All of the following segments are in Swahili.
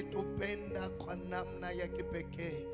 unayetupenda kwa namna ya kipekee,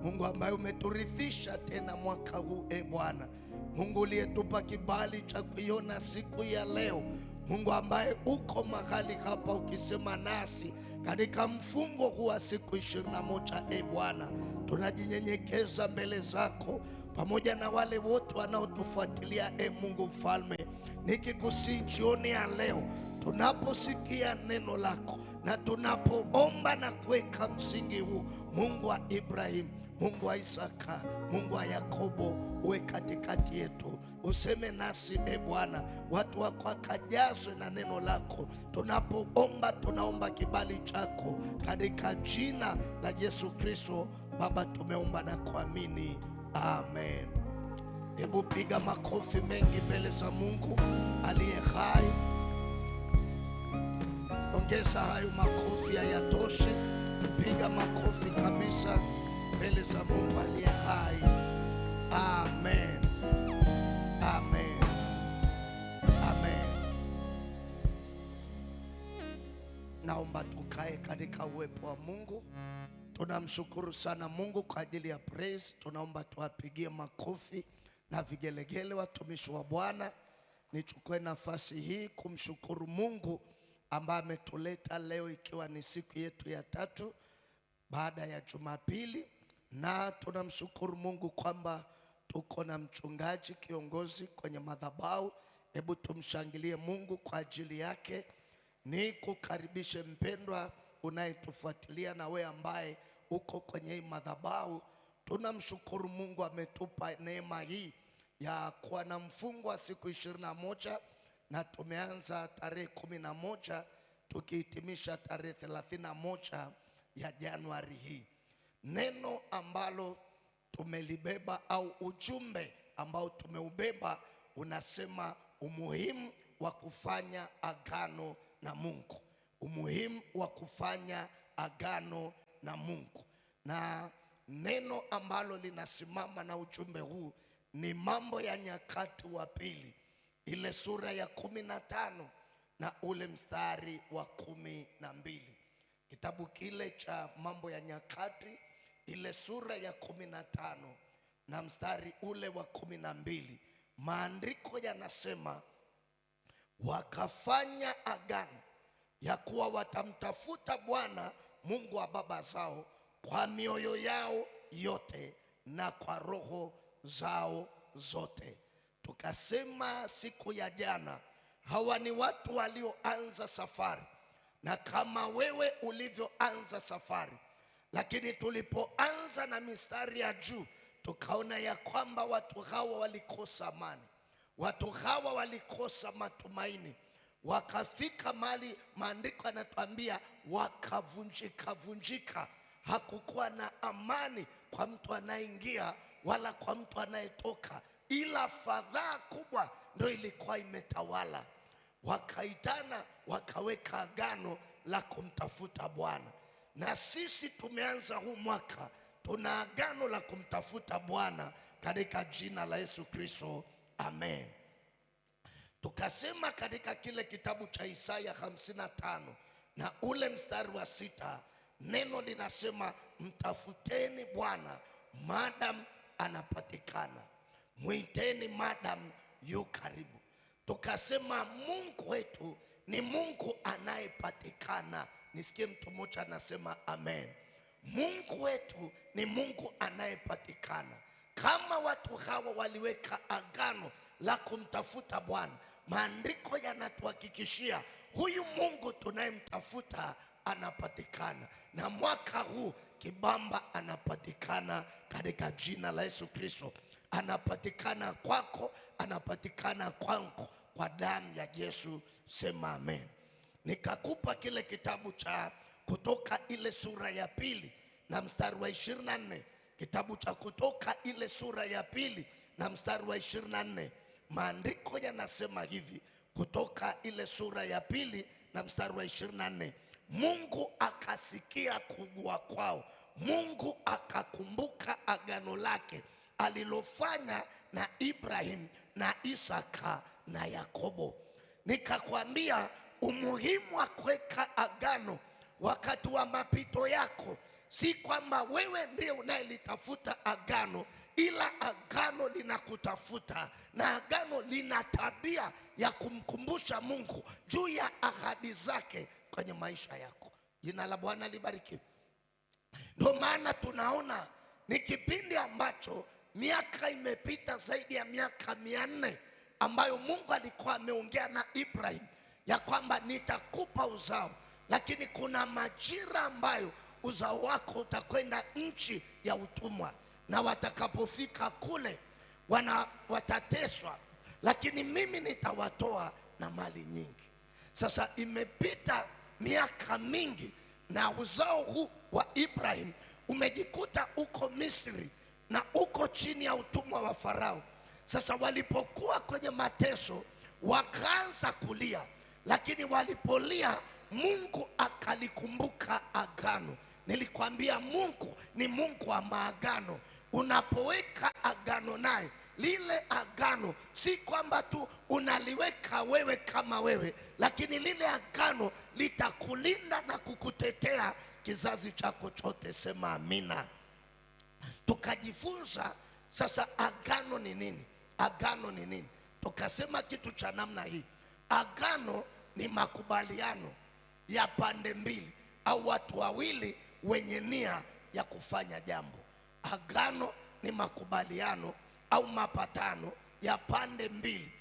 Mungu ambaye umeturithisha tena mwaka huu, Bwana Mungu uliyetupa kibali cha kuiona siku ya leo, Mungu ambaye uko mahali hapa ukisema nasi katika mfungo huu wa siku 21, Bwana tunajinyenyekeza mbele zako pamoja na wale wote wanaotufuatilia, Mungu mfalme, nikikusihi jioni ya leo tunaposikia neno lako na tunapoomba na kuweka msingi huu, Mungu wa Ibrahim, Mungu wa Isaka, Mungu wa Yakobo, uwe katikati yetu, useme nasi Bwana, watu wako wakajazwe na neno lako. Tunapoomba tunaomba kibali chako katika jina la Yesu Kristo. Baba, tumeomba na kuamini, amen. Hebu piga makofi mengi mbele za Mungu aliye hai. Ongeza hayo makofi hayatoshi, piga makofi kabisa mbele za Mungu aliye hai. Amen. Amen. Amen. Naomba tukae katika uwepo wa Mungu. Tunamshukuru sana Mungu kwa ajili ya praise. Tunaomba tuwapigie makofi na vigelegele watumishi wa Bwana. Nichukue nafasi hii kumshukuru Mungu ambaye ametuleta leo ikiwa ni siku yetu ya 3 baada ya Jumapili, na tunamshukuru Mungu kwamba tuko na mchungaji kiongozi kwenye madhabahu. Hebu tumshangilie Mungu kwa ajili yake. Ni kukaribishe mpendwa unayetufuatilia na we ambaye uko kwenye hii madhabahu. Tunamshukuru Mungu ametupa neema hii ya kuwa na mfungo wa siku 21, na tumeanza tarehe 11 tukihitimisha tarehe 31 ya Januari hii. Neno ambalo tumelibeba au ujumbe ambao tumeubeba unasema umuhimu wa kufanya agano na Mungu. Umuhimu wa kufanya agano na Mungu. Na neno ambalo linasimama na ujumbe huu ni Mambo ya Nyakati wa Pili, ile sura ya 15 na ule mstari wa 12. Kitabu kile cha Mambo ya Nyakati, ile sura ya 15 na mstari ule wa 12, maandiko yanasema wakafanya agano ya kuwa watamtafuta Bwana Mungu wa baba zao kwa mioyo yao yote na kwa roho zao zote. Tukasema siku ya jana, hawa ni watu walioanza safari, na kama wewe ulivyoanza safari. Lakini tulipoanza na mistari ya juu, tukaona ya kwamba watu hawa walikosa amani, watu hawa walikosa matumaini, wakafika mahali maandiko yanatuambia wakavunjika. Hakukuwa na amani kwa mtu anayeingia wala kwa mtu anayetoka, ila fadhaa kubwa ndio ilikuwa imetawala. Wakaitana wakaweka agano la kumtafuta Bwana. Na sisi tumeanza huu mwaka tuna agano la kumtafuta Bwana katika jina la Yesu Kristo, amen. Tukasema katika kile kitabu cha Isaya 55 na ule mstari wa 6, neno linasema mtafuteni Bwana madam anapatikana, mwiteni madam yu karibu. Tukasema Mungu wetu ni Mungu anayepatikana. Nisikie mtu mmoja anasema amen. Mungu wetu ni Mungu anayepatikana. Kama watu hawa waliweka agano la kumtafuta Bwana, maandiko yanatuhakikishia huyu Mungu tunayemtafuta anapatikana. Na mwaka huu kibamba anapatikana katika jina la Yesu Kristo. Anapatikana kwako, anapatikana kwangu kwa damu ya Yesu. Sema amen. Nikakupa kile kitabu cha Kutoka ile sura ya 2 na mstari wa 24. Kitabu cha Kutoka ile sura ya 2 na mstari wa 24. Maandiko yanasema hivi, Kutoka ile sura ya 2 na mstari wa 24. Mungu akasikia kuugua kwao, Mungu akakumbuka agano lake alilofanya na Ibrahim na Isaka na Yakobo. Nikakwambia umuhimu wa kuweka agano wakati wa mapito yako, si kwamba wewe ndiye unayelitafuta agano, ila agano linakutafuta, na agano lina tabia ya kumkumbusha Mungu juu ya ahadi zake kwenye maisha yako. Jina la Bwana libarikiwe. Ndio maana tunaona ni kipindi ambacho miaka imepita zaidi ya miaka 400 ambayo Mungu alikuwa ameongea na Ibrahim ya kwamba nitakupa uzao, lakini kuna majira ambayo uzao wako utakwenda nchi ya utumwa, na watakapofika kule watateswa, lakini mimi nitawatoa na mali nyingi. Sasa imepita miaka mingi na uzao huu wa Ibrahim umejikuta uko Misri na uko chini ya utumwa wa Farao. Sasa walipokuwa kwenye mateso wakaanza kulia, lakini walipolia Mungu akalikumbuka agano. Nilikwambia Mungu ni Mungu wa maagano. Unapoweka agano naye, lile agano si kwamba tu unaliweka wewe kama wewe, lakini lile agano litakulinda na kukutetea kizazi chako chote. Sema amina. Tukajifunza sasa agano ni nini? Agano ni nini? Tukasema kitu cha namna hii: agano ni makubaliano ya pande mbili au watu wawili wenye nia ya kufanya jambo. Agano ni makubaliano au mapatano ya pande mbili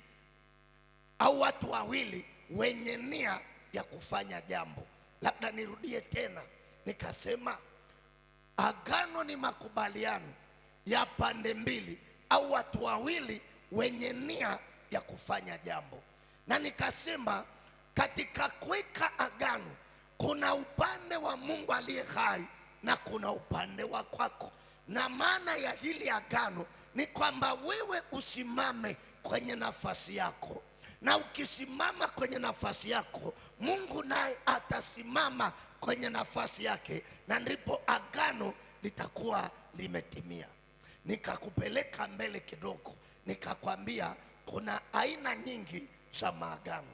au watu wawili wenye nia ya kufanya jambo. Labda nirudie tena, nikasema agano ni makubaliano ya pande mbili au watu wawili wenye nia ya kufanya jambo. Na nikasema katika kuweka agano kuna upande wa Mungu aliye hai na kuna upande wa kwako. Na maana ya hili agano ni kwamba wewe usimame kwenye nafasi yako, na ukisimama kwenye nafasi yako, Mungu naye atasimama kwenye nafasi yake, na ndipo agano litakuwa limetimia. Nikakupeleka mbele kidogo, nikakwambia kuna aina nyingi za maagano.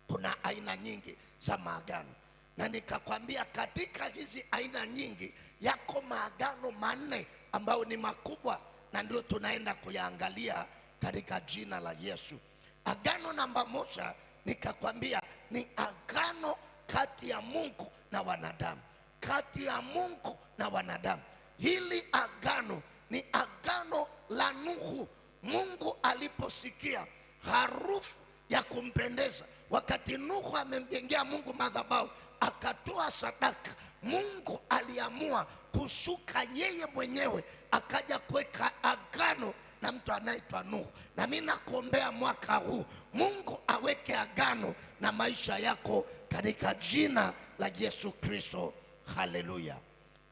Kuna aina nyingi za maagano, na nikakwambia katika hizi aina nyingi yako maagano 4 ambayo ni makubwa, na ndio tunaenda kuyaangalia katika jina la Yesu. Agano namba 1 nikakwambia ni agano kati ya Mungu na wanadamu. Kati ya Mungu na wanadamu. Hili agano ni agano la Nuhu. Mungu aliposikia harufu ya kumpendeza wakati Nuhu amemjengea Mungu madhabahu akatoa sadaka, Mungu aliamua kushuka yeye mwenyewe akaja kuweka agano na mtu anaitwa Nuhu. Na mimi nakuombea mwaka huu Mungu aweke agano na maisha yako katika jina la Yesu Kristo. Haleluya.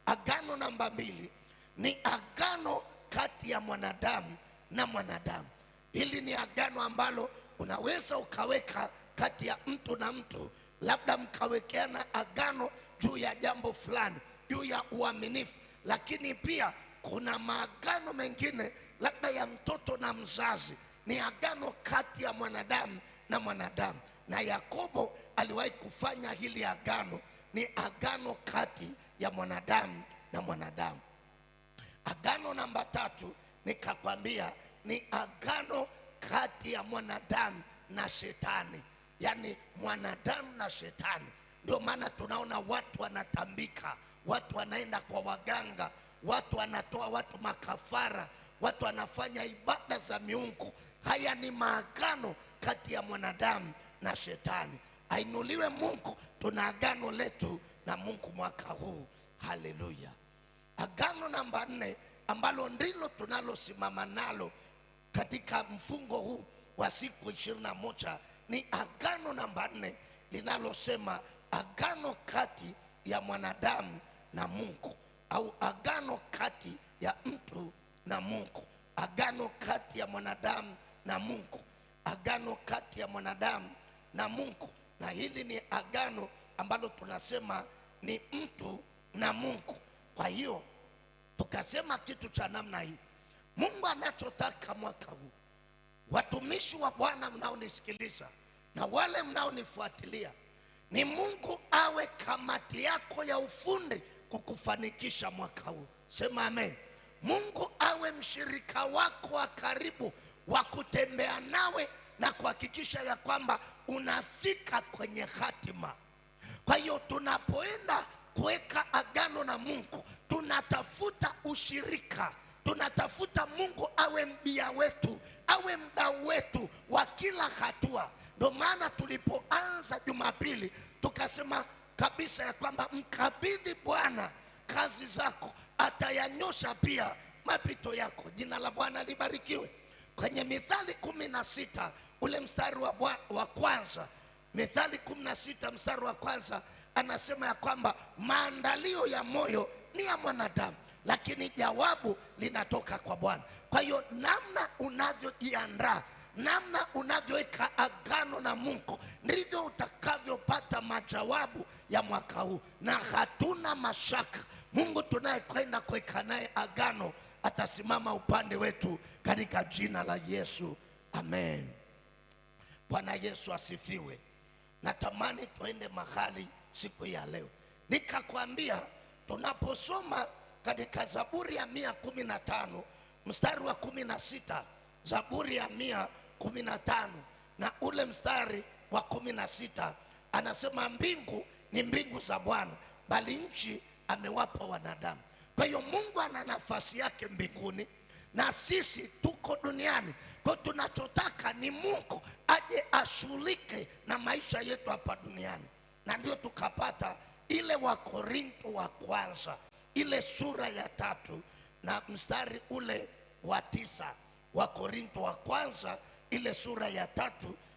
Agano namba 2 ni agano kati ya mwanadamu na mwanadamu. Hili ni agano ambalo unaweza ukaweka kati ya mtu na mtu, labda mkawekeana agano juu ya jambo fulani, juu ya uaminifu. Lakini pia kuna maagano mengine labda ya mtoto na mzazi, ni agano kati ya mwanadamu na mwanadamu. Na Yakobo aliwahi kufanya hili agano, ni agano kati ya mwanadamu na mwanadamu. Agano namba 3 nikakwambia ni agano kati ya mwanadamu na shetani, yani mwanadamu na shetani. Ndio maana tunaona watu wanatambika, watu wanaenda kwa waganga, watu wanatoa watu makafara, watu wanafanya ibada za miungu. Haya ni maagano kati ya mwanadamu na shetani. Ainuliwe Mungu, tuna agano letu na Mungu mwaka huu. Haleluya. Agano namba 4 ambalo ndilo tunalosimama nalo katika mfungo huu wa siku 21 ni agano namba 4 linalosema agano kati ya mwanadamu na Mungu, au agano kati ya mtu na Mungu. Agano kati ya mwanadamu na Mungu. Agano kati ya mwanadamu na Mungu. Na hili ni agano ambalo tunasema ni mtu na Mungu. Kwa hiyo tukasema kitu cha namna hii, Mungu anachotaka mwaka huu, watumishi wa Bwana mnaonisikiliza na wale mnaonifuatilia, ni Mungu awe kamati yako ya ufundi kukufanikisha mwaka huu. Sema amen. Mungu awe mshirika wako wa karibu wa kutembea nawe na kuhakikisha ya kwamba unafika kwenye hatima. Kwa hiyo tunapoenda kuweka agano na Mungu, tunatafuta ushirika, tunatafuta Mungu awe mbia wetu, awe mdau wetu wa kila hatua. Ndio maana tulipoanza Jumapili tukasema kabisa ya kwamba mkabidhi Bwana kazi zako, atayanyosha pia mapito yako. Jina la Bwana libarikiwe. Kwenye Mithali 16 ule mstari wa kwanza, Mithali 16 mstari wa kwanza anasema ya kwamba maandalio ya moyo ni ya mwanadamu, lakini jawabu linatoka kwa Bwana. Kwa hiyo namna unavyojiandaa, namna unavyoweka agano na Mungu, ndivyo utakavyopata majawabu ya mwaka huu. Na hatuna mashaka Mungu tunayekwenda kuweka naye agano atasimama upande wetu katika jina la Yesu. Amen. Bwana Yesu asifiwe. Natamani tuende mahali siku ya leo. Nikakwambia tunaposoma katika Zaburi ya 115 mstari wa 16, Zaburi ya 115 na ule mstari wa 16 anasema mbingu ni mbingu za Bwana, bali nchi amewapa wanadamu. Kwa hiyo Mungu ana nafasi yake mbinguni na sisi tuko duniani. Kwa tunachotaka ni Mungu aje ashughulike na maisha yetu hapa duniani. Na ndio tukapata ile Wakorintho wa kwanza ile sura ya 3 na mstari ule wa 9. Wakorintho wa kwanza ile sura ya 3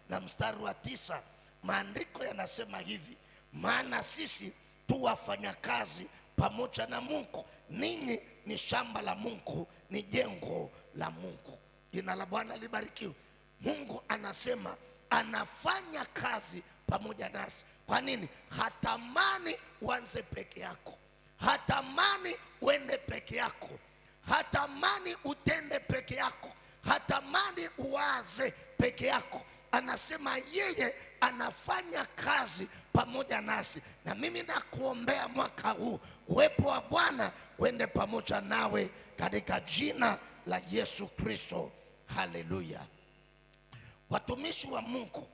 na mstari wa 9, maandiko yanasema hivi: maana sisi tu wafanyakazi pamoja na Mungu, ninyi ni shamba la Mungu, ni jengo la Mungu. Jina la Bwana libarikiwe. Mungu anasema anafanya kazi pamoja nasi. Kwa nini? Hatamani uanze peke yako, hatamani uende peke yako, hatamani utende peke yako, hatamani uwaze peke yako. Anasema yeye anafanya kazi pamoja nasi. Na mimi nakuombea mwaka huu uwepo wa Bwana uende pamoja nawe katika jina la Yesu Kristo. Haleluya. Watumishi wa Mungu,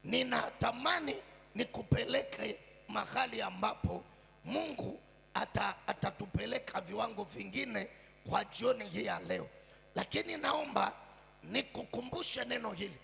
ninatamani nikupeleke mahali ambapo Mungu atatupeleka viwango vingine kwa jioni hii ya leo. Lakini naomba nikukumbushe neno hili.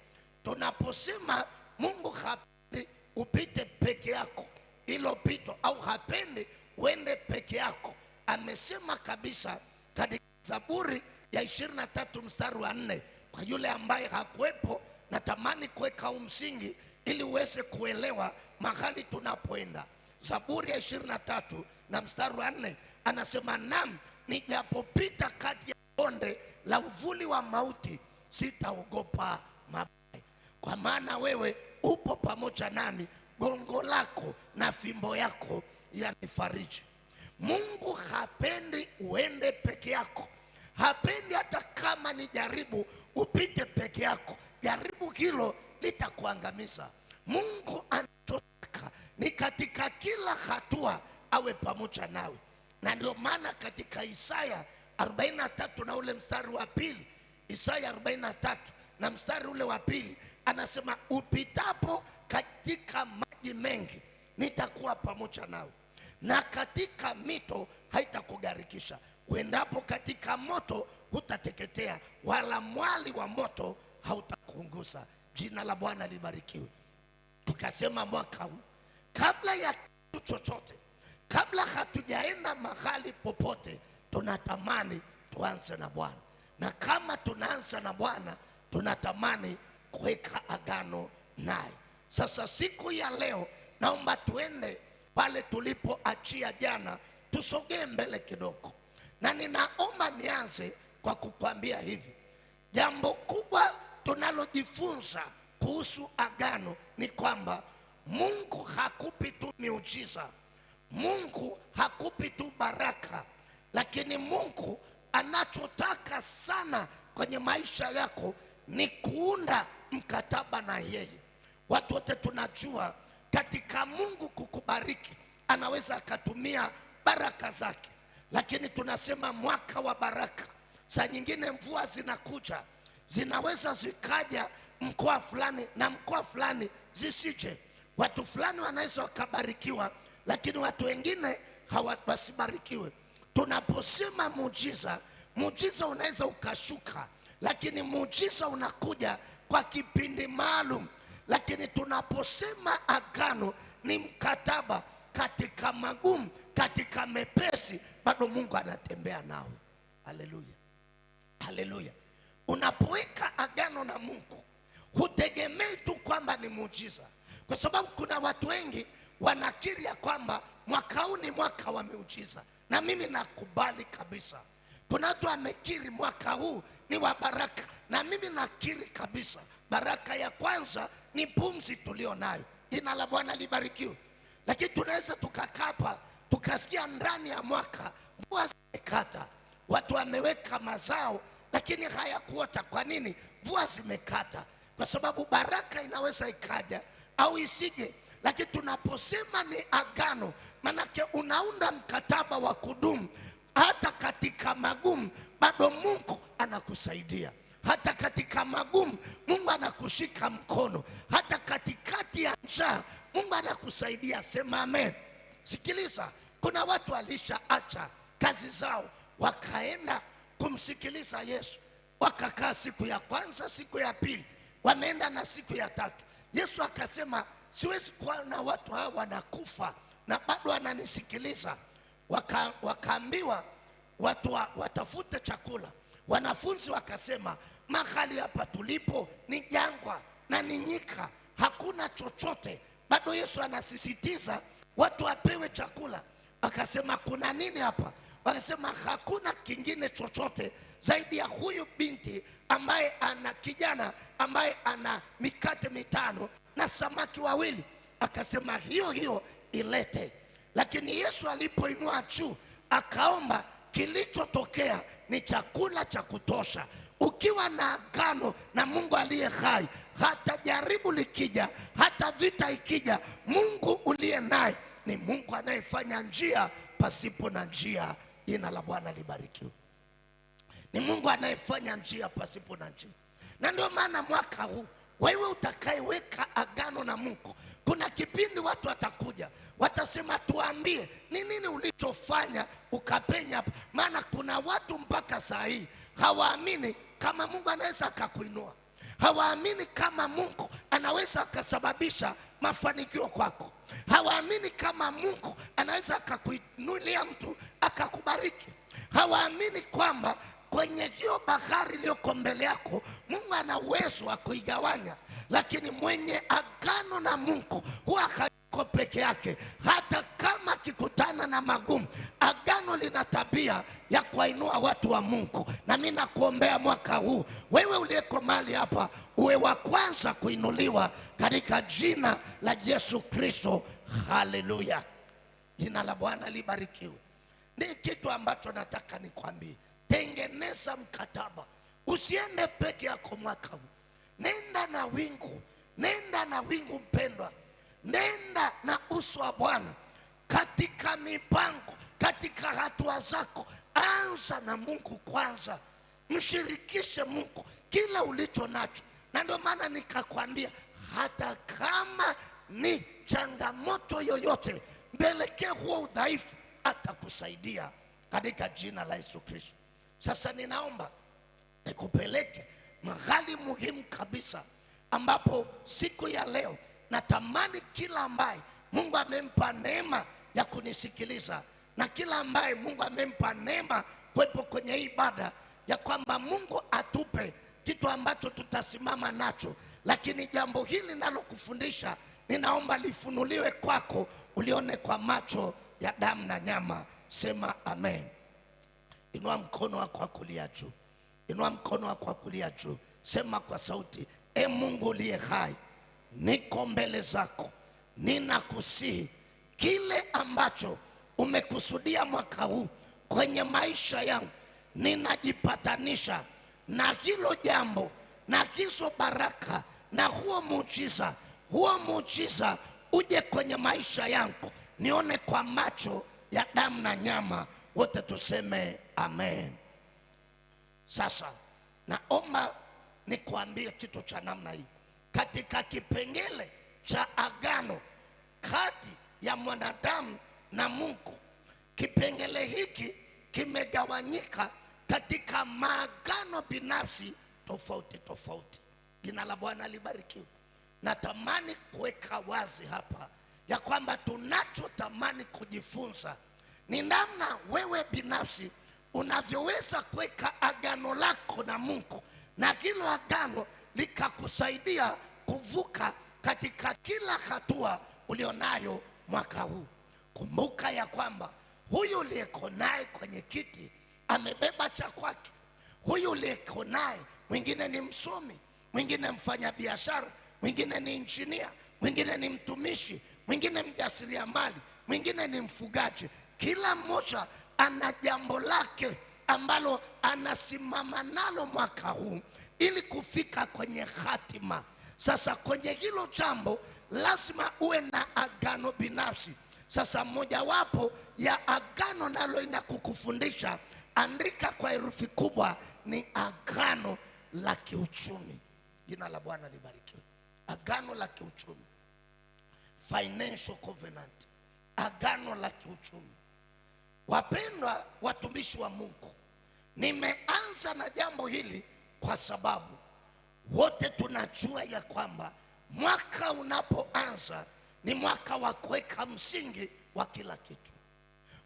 Tunaposema Mungu hapendi upite peke yako, hilo pito, au hapendi uende peke yako, amesema kabisa katika Zaburi ya 23 mstari wa 4. Kwa yule ambaye hakuwepo, natamani kuweka msingi ili uweze kuelewa mahali tunapoenda. Zaburi ya 23 na mstari wa 4 anasema, nam nijapopita kati ya bonde la uvuli wa mauti, sitaogopa mabaya, kwa maana wewe upo pamoja nami, gongo lako na fimbo yako yanifariji. Mungu hapendi uende peke yako, hapendi hata kama ni jaribu upite peke yako. Jaribu hilo litakuangamiza. Mungu anachotaka ni katika kila hatua awe pamoja nawe. Na ndio maana katika Isaya 43 na ule mstari wa 2, Isaya 43 na mstari ule wa 2 anasema, upitapo katika maji mengi nitakuwa pamoja nawe, na katika mito haitakugarikisha. Uendapo katika moto hutateketea, wala mwali wa moto hautakuunguza. Jina la Bwana libarikiwe. Tukasema mwaka huu, kabla ya kitu chochote, kabla hatujaenda mahali popote, tunatamani tuanze na Bwana. Na kama tunaanza na Bwana, tunatamani kuweka agano naye. Sasa siku ya leo naomba tuende pale tulipoachia jana, tusogee mbele kidogo. Na ninaomba nianze kwa kukwambia hivi: jambo kubwa tunalojifunza kuhusu agano ni kwamba Mungu hakupi tu miujiza, Mungu hakupi tu baraka, lakini Mungu anachotaka sana kwenye maisha yako ni kuunda mkataba na yeye. Watu wote tunajua katika Mungu kukubariki anaweza akatumia baraka zake, lakini tunasema mwaka wa baraka. Saa nyingine mvua zinakuja, zinaweza zikaja mkoa fulani na mkoa fulani zisije. Watu fulani wanaweza wakabarikiwa, lakini watu wengine wasibarikiwe. Tunaposema muujiza, muujiza unaweza ukashuka, lakini muujiza unakuja kwa kipindi maalum. Lakini tunaposema agano, ni mkataba, katika magumu, katika mepesi, bado Mungu anatembea nao. Haleluya, haleluya. Unapoweka agano na Mungu, hutegemei tu kwamba ni muujiza, kwa sababu kuna watu wengi wanakiri ya kwamba mwaka huu ni mwaka wa miujiza, na mimi nakubali kabisa. Kuna watu wamekiri mwaka huu ni wa baraka, na mimi nakiri kabisa. Baraka ya kwanza ni pumzi tulio nayo. Jina la Bwana libarikiwe. Lakini tunaweza tukakapa tukasikia ndani ya mwaka mvua zimekata, watu wameweka mazao lakini hayakuota. Kwa nini? Mvua zimekata. Kwa sababu baraka inaweza ikaja au isije. Lakini tunaposema ni agano, manake unaunda mkataba wa kudumu. Hata katika magumu bado Mungu anakusaidia. Hata katika magumu Mungu anakushika mkono. Hata katikati ya njaa Mungu anakusaidia. Sema amen. Sikiliza, kuna watu walishaacha kazi zao wakaenda kumsikiliza Yesu. Wakakaa siku ya kwanza, siku ya pili, wameenda na siku ya tatu. Yesu akasema, siwezi kuona watu hawa wanakufa na bado wananisikiliza. Wakaambiwa watu watafute chakula. Wanafunzi wakasema, mahali hapa tulipo ni jangwa na ni nyika, hakuna chochote. Bado Yesu anasisitiza watu wapewe chakula. Akasema, kuna nini hapa? Wakasema, hakuna kingine chochote zaidi ya huyu binti ambaye ana kijana ambaye ana mikate 5 na samaki 2. Akasema, hiyo hiyo ilete. Lakini Yesu alipoinua juu akaomba, kilichotokea ni chakula cha kutosha. Ukiwa na agano na Mungu aliye hai, hata jaribu likija, hata vita ikija, Mungu uliye naye ni Mungu anayefanya njia pasipo na njia. Jina la Bwana libarikiwe. Ni Mungu anayefanya njia pasipo na njia. Na ndio maana mwaka huu wewe utakayeweka agano na Mungu, kuna kipindi watu watakuja watasema, tuambie ni nini ulichofanya ukapenya hapa. Maana kuna watu mpaka saa hii hawaamini kama Mungu anaweza akakuinua. Hawaamini kama Mungu anaweza akasababisha mafanikio kwako. Hawaamini kama Mungu anaweza akakuinulia mtu akakubariki. Hawaamini kwamba kwenye hiyo bahari iliyoko mbele yako Mungu ana uwezo wa kuigawanya. Lakini mwenye agano na Mungu huwa hayuko peke yake. Hata kama akikutana na magumu, agano lina tabia ya kuwainua watu wa Mungu. Na mimi nakuombea mwaka huu, wewe uliyeko mahali hapa, uwe wa kwanza kuinuliwa katika jina la Yesu Kristo. Haleluya. Jina la Bwana libarikiwe. Ni kitu ambacho nataka nikwambie. Tengeneza mkataba. Usiende peke yako mwaka huu. Nenda na wingu. Nenda na wingu mpendwa. Nenda na uso wa Bwana katika mipango, katika hatua zako. Anza na Mungu kwanza. Mshirikishe Mungu kila ulicho nacho. Na ndio maana nikakwambia, hata kama ni changamoto yoyote, mbelekee huo udhaifu, atakusaidia katika jina la Yesu Kristo. Sasa ninaomba nikupeleke mahali muhimu kabisa, ambapo siku ya leo natamani kila ambaye Mungu amempa neema ya kunisikiliza, na kila ambaye Mungu amempa neema kuwepo kwenye ibada, ya kwamba Mungu atupe kitu ambacho tutasimama nacho. Lakini jambo hili nalokufundisha, ninaomba lifunuliwe kwako, ulione kwa macho ya damu na nyama. Sema amen. Inua mkono wako wa kulia juu. Inua mkono wako wa kulia juu. Sema kwa sauti, e Mungu uliye hai, niko mbele zako. Ninakusihi kile ambacho umekusudia mwaka huu kwenye maisha yangu, ninajipatanisha na hilo jambo, na hizo baraka, na huo muujiza uje kwenye maisha yangu, nione kwa macho ya damu na nyama. Wote tuseme amen. Sasa naomba nikuambie kitu cha namna hii. Katika kipengele cha agano kati ya mwanadamu na Mungu, kipengele hiki kimegawanyika katika maagano binafsi tofauti tofauti. Jina la Bwana libarikiwe. Natamani kuweka wazi hapa ya kwamba tunachotamani kujifunza ni namna wewe binafsi unavyoweza kuweka agano lako na Mungu, na hilo agano likakusaidia kuvuka katika kila hatua ulionayo mwaka huu. Kumbuka ya kwamba huyu uliyeko naye kwenye kiti amebeba cha kwake. Huyu uliyeko naye, mwingine ni msomi, mwingine mfanya biashara, mwingine ni injinia, mwingine ni mtumishi, mwingine mjasiriamali, mwingine ni mfugaji. Kila mmoja ana jambo lake ambalo anasimama nalo mwaka huu ili kufika kwenye hatima. Sasa kwenye hilo jambo lazima uwe na agano binafsi. Sasa mojawapo ya agano naloenda kukufundisha, andika kwa herufi kubwa, ni agano la kiuchumi. Jina la Bwana libarikiwe. Agano la kiuchumi, financial covenant, agano la kiuchumi. Wapendwa watumishi wa Mungu, nimeanza na jambo hili kwa sababu wote tunajua ya kwamba mwaka unapoanza ni mwaka wa kuweka msingi wa kila kitu.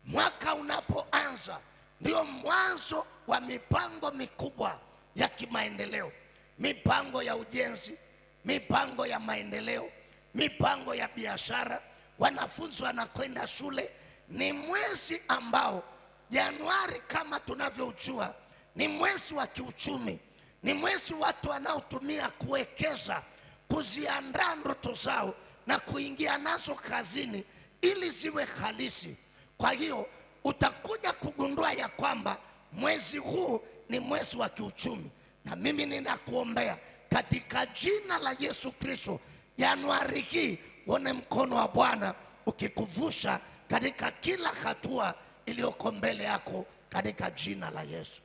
Mwaka unapoanza ndio mwanzo wa mipango mikubwa ya kimaendeleo, mipango ya ujenzi, mipango ya maendeleo, mipango ya biashara. Wanafunzi wanakwenda shule. Ni mwezi ambao Januari kama tunavyojua ni mwezi wa kiuchumi, ni mwezi watu wanaotumia kuwekeza, kuziandaa ndoto zao na kuingia nazo kazini ili ziwe halisi. Kwa hiyo utakuja kugundua ya kwamba mwezi huu ni mwezi wa kiuchumi, na mimi ninakuombea katika jina la Yesu Kristo, Januari hii uone mkono wa Bwana ukikuvusha katika kila hatua iliyoko mbele yako katika jina la Yesu.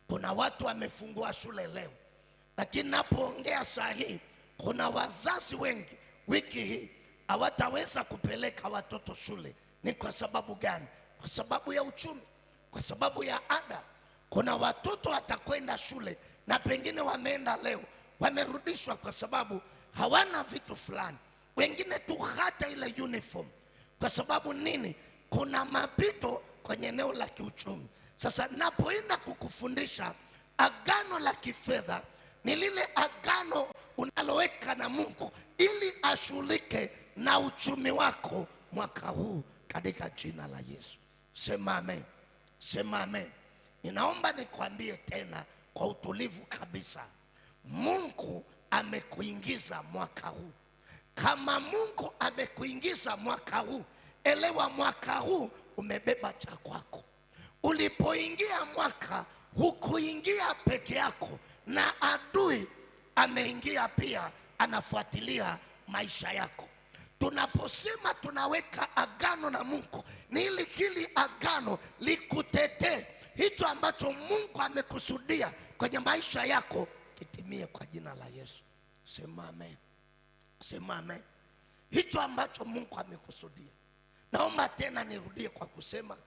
Kuna watu wamefungua shule leo, lakini napoongea saa hii kuna wazazi wengi wiki hii hawataweza kupeleka watoto shule. Ni kwa sababu gani? Kwa sababu ya uchumi, kwa sababu ya ada. Kuna watoto watakwenda shule na pengine wameenda leo, wamerudishwa kwa sababu hawana vitu fulani, wengine tu hata ile uniform. Kwa sababu nini? Kuna mapito kwenye eneo la kiuchumi. Sasa napoenda kukufundisha agano la kifedha, ni lile agano unaloweka na Mungu ili ashughulike na uchumi wako mwaka huu katika jina la Yesu. Sema amen. Sema amen. Ninaomba nikwambie tena kwa utulivu kabisa, Mungu amekuingiza mwaka huu. Kama Mungu amekuingiza mwaka huu, elewa mwaka huu umebeba cha kwako. Ulipoingia mwaka, hukuingia peke yako, na adui ameingia pia, anafuatilia maisha yako. Tunaposema tunaweka agano na Mungu, ni ili hili agano likutetee, hicho ambacho Mungu amekusudia kwenye maisha yako kitimie kwa jina la Yesu. Sema amen. Sema amen. Hicho ambacho Mungu amekusudia. Naomba tena nirudie kwa kusema,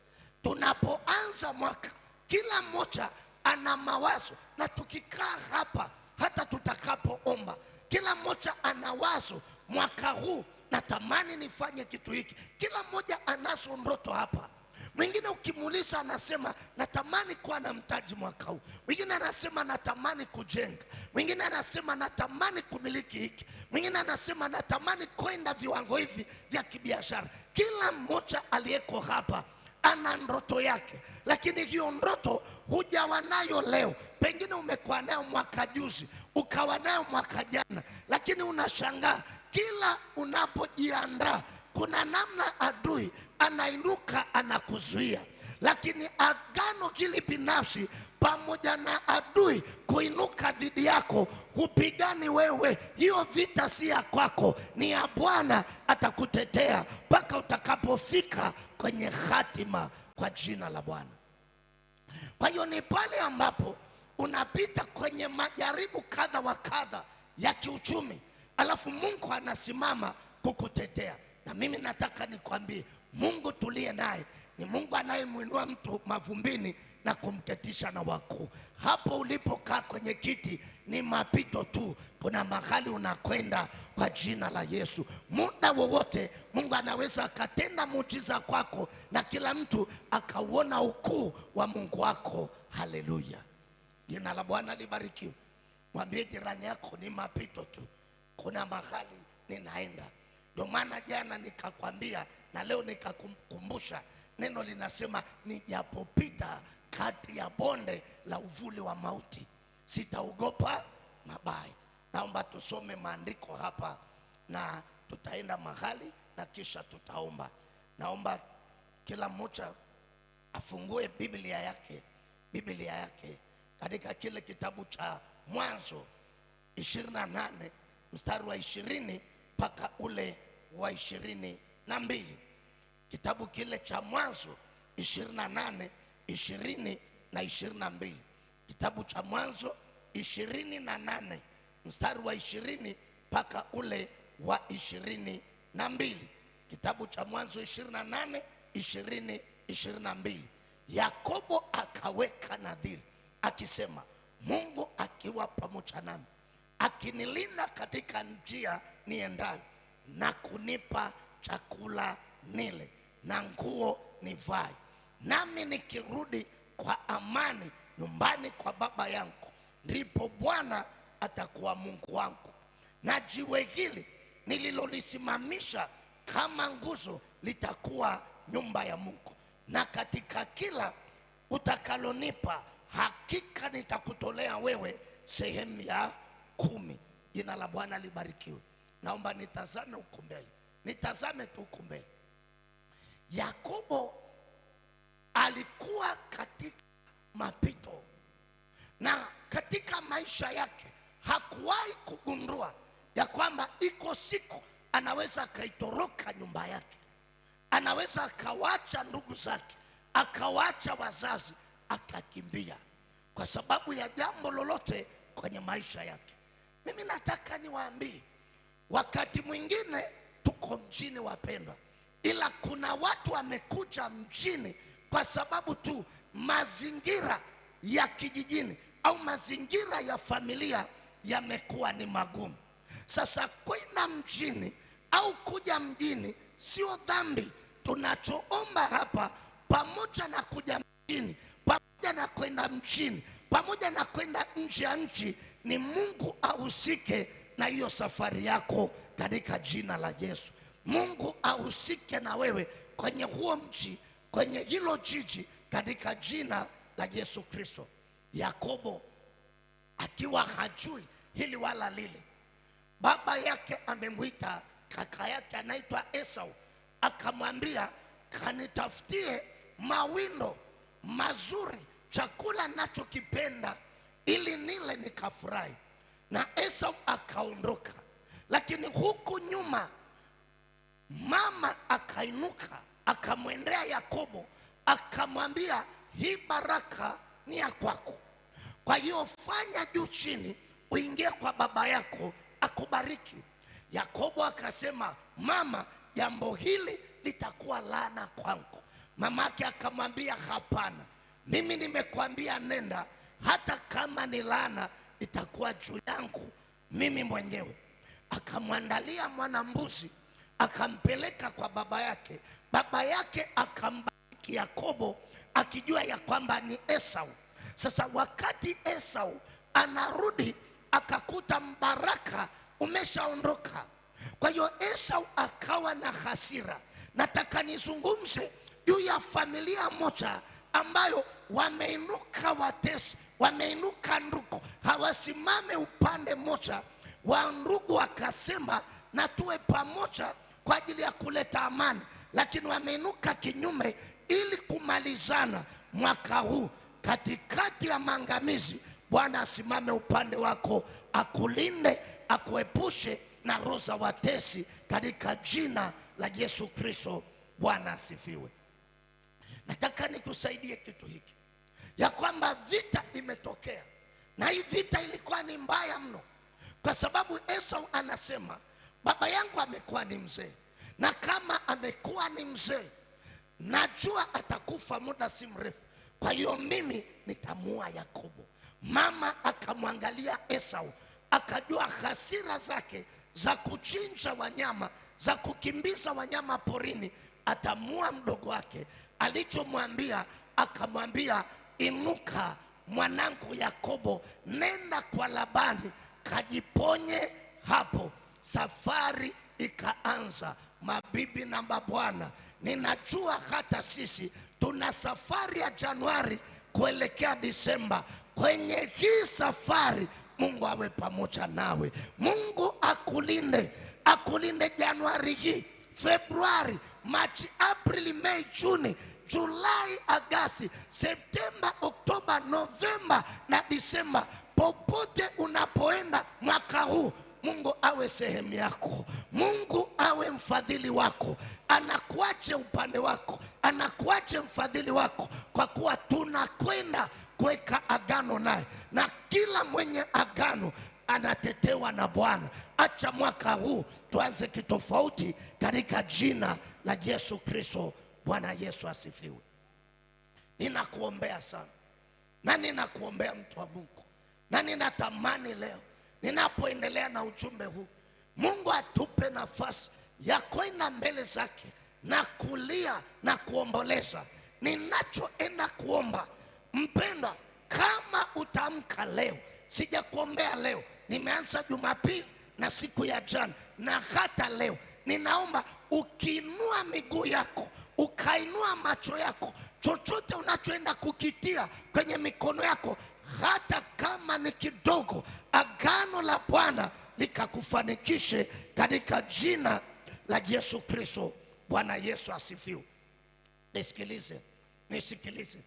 tunapoanza mwaka kila mmoja ana mawazo, na tukikaa hapa hata tutakapoomba, kila mmoja ana wazo, mwaka huu natamani nifanye kitu hiki. Kila mmoja anazo ndoto hapa. Mwingine ukimuuliza anasema natamani kuwa na mtaji mwaka huu. Mwingine anasema natamani kujenga. Mwingine anasema natamani kumiliki hiki. Mwingine anasema natamani kwenda viwango hivi vya kibiashara. Kila mmoja aliyeko hapa ana ndoto yake, lakini hiyo ndoto hujawa nayo leo. Pengine umekuwa nayo mwaka juzi, ukawa nayo mwaka jana, lakini unashangaa kila unapojiandaa kuna namna adui anainuka anakuzuia. Lakini agano hili binafsi, pamoja na adui kuinuka dhidi yako, hupigani wewe. Hiyo vita si ya kwako, ni ya Bwana. Atakutetea mpaka utakapofika kwenye hatima kwa jina la Bwana. Kwa hiyo ni pale ambapo unapita kwenye majaribu kadha wa kadha ya kiuchumi, alafu Mungu anasimama kukutetea. Na mimi nataka nikwambie, Mungu tuliye naye ni Mungu anayemuinua mtu mavumbini na kumketisha na wakuu. Hapo ulipokaa kwenye kiti ni mapito tu, kuna mahali unakwenda kwa jina la Yesu. Muda wowote Mungu anaweza akatenda muujiza kwako na kila mtu akauona ukuu wa Mungu wako. Haleluya, jina la Bwana libarikiwe. Mwambie jirani yako, ni mapito tu, kuna mahali ninaenda. Ndio maana jana nikakwambia na leo nikakumbusha, neno linasema nijapopita kati ya bonde la uvuli wa mauti sitaogopa mabaya. Naomba tusome maandiko hapa na tutaenda mahali na kisha tutaomba. Naomba kila mmoja afungue Biblia yake katika kile kitabu cha Mwanzo 28 mstari wa 20 mpaka ule wa 22. Kitabu kile cha Mwanzo 28, 20 na 22. Kitabu cha Mwanzo 28 mstari wa 20 mpaka ule wa 22. Kitabu cha Mwanzo 28, 20, 22. Yakobo akaweka nadhiri akisema, Mungu akiwa pamoja nami, akinilinda katika njia niendayo, na kunipa chakula nile na nguo nivae, nami nikirudi kwa amani nyumbani kwa baba yangu, ndipo Bwana atakuwa Mungu wangu, na jiwe hili nililolisimamisha kama nguzo litakuwa nyumba ya Mungu, na katika kila utakalonipa hakika nitakutolea wewe sehemu ya 10. Jina la Bwana libarikiwe. Naomba nitazame huko mbele, nitazame tu huko mbele. Yakobo alikuwa katika mapito, na katika maisha yake hakuwahi kugundua ya kwamba iko siku anaweza akaitoroka nyumba yake, anaweza akawacha ndugu zake, akawacha wazazi, akakimbia kwa sababu ya jambo lolote kwenye maisha yake. Mimi nataka niwaambie, wakati mwingine tuko mjini wapendwa, ila kuna watu wamekuja mjini kwa sababu tu mazingira ya kijijini au mazingira ya familia yamekuwa ni magumu. Sasa kwenda mjini au kuja mjini sio dhambi. Tunachoomba hapa, pamoja na kuja mjini, pamoja na kwenda mjini, pamoja na kwenda nje ya nchi, ni Mungu ahusike na hiyo safari yako katika jina la Yesu. Mungu ahusike na wewe kwenye huo mji, kwenye hilo jiji, katika jina la Yesu Kristo. Yakobo akiwa hajui hili wala lile, baba yake amemwita kaka yake anaitwa Esau, akamwambia kanitafutie mawindo mazuri, chakula nachokipenda, ili nile nikafurahi. Na Esau akaondoka, lakini huku nyuma mama akainuka akamwendea Yakobo akamwambia, hii baraka ni ya kwako, kwa hiyo fanya juu chini uingie kwa baba yako akubariki. Yakobo akasema, mama, jambo hili litakuwa laana kwangu. Mamake akamwambia, hapana, mimi nimekwambia nenda, hata kama ni laana itakuwa juu yangu mimi mwenyewe. Akamwandalia mwanambuzi akampeleka kwa baba yake. Baba yake akambariki Yakobo akijua ya kwamba ni Esau. Sasa wakati Esau anarudi akakuta mbaraka umeshaondoka. Kwa hiyo Esau akawa na hasira. Nataka nizungumze juu ya familia moja ambayo wameinuka watesi, wameinuka ndugu, hawasimame upande moja. Wa ndugu wakasema na tuwe pamoja kwa ajili ya kuleta amani, lakini wameinuka kinyume ili kumalizana mwaka huu katikati ya maangamizi. Bwana asimame upande wako, akulinde, akuepushe na roho za watesi katika jina la Yesu Kristo. Bwana asifiwe. Nataka nikusaidie kitu hiki, ya kwamba vita imetokea, na hii vita ilikuwa ni mbaya mno, kwa sababu Esau anasema baba yangu amekuwa ni mzee, na kama amekuwa ni mzee najua atakufa muda si mrefu, kwa hiyo mimi nitamua Yakobo. Mama akamwangalia Esau, akajua hasira zake za kuchinja wanyama, za kukimbiza wanyama porini, atamua mdogo wake. Alichomwambia, akamwambia, inuka mwanangu Yakobo, nenda kwa Labani kajiponye hapo. Safari ikaanza. Mabibi na mabwana, ninajua hata sisi tuna safari ya Januari kuelekea Disemba. Kwenye hii safari Mungu awe pamoja nawe. Mungu akulinde, akulinde Januari hii, Februari, Machi, Aprili, Mei, Juni, Julai, Agasti, Septemba, Oktoba, Novemba na Disemba. Popote unapoenda mwaka huu, Mungu awe sehemu yako. Mungu awe mfadhili wako, anakuache upande wako, anakuache mfadhili wako, kwa kuwa tunakwenda kuweka agano naye, na kila mwenye agano anatetewa na Bwana. Acha mwaka huu tuanze kitofauti katika jina la Yesu Kristo. Bwana Yesu asifiwe. Ninakuombea sana, na ninakuombea mtu wa Mungu, na ninatamani leo ninapoendelea na ujumbe huu, Mungu atupe nafasi ya kwenda mbele zake na kulia na kuomboleza. Ninachoenda kuomba, mpendwa, kama utamka leo, sijakuombea leo, nimeanza Jumapili na siku ya jana na hata leo, ninaomba ukiinua miguu yako, ukainua macho yako, chochote unachoenda kukitia kwenye mikono yako, hata kama ni kidogo, agano la Bwana likakufanikishe katika jina la Yesu Kristo. Bwana Yesu asifiwe. Nisikilize.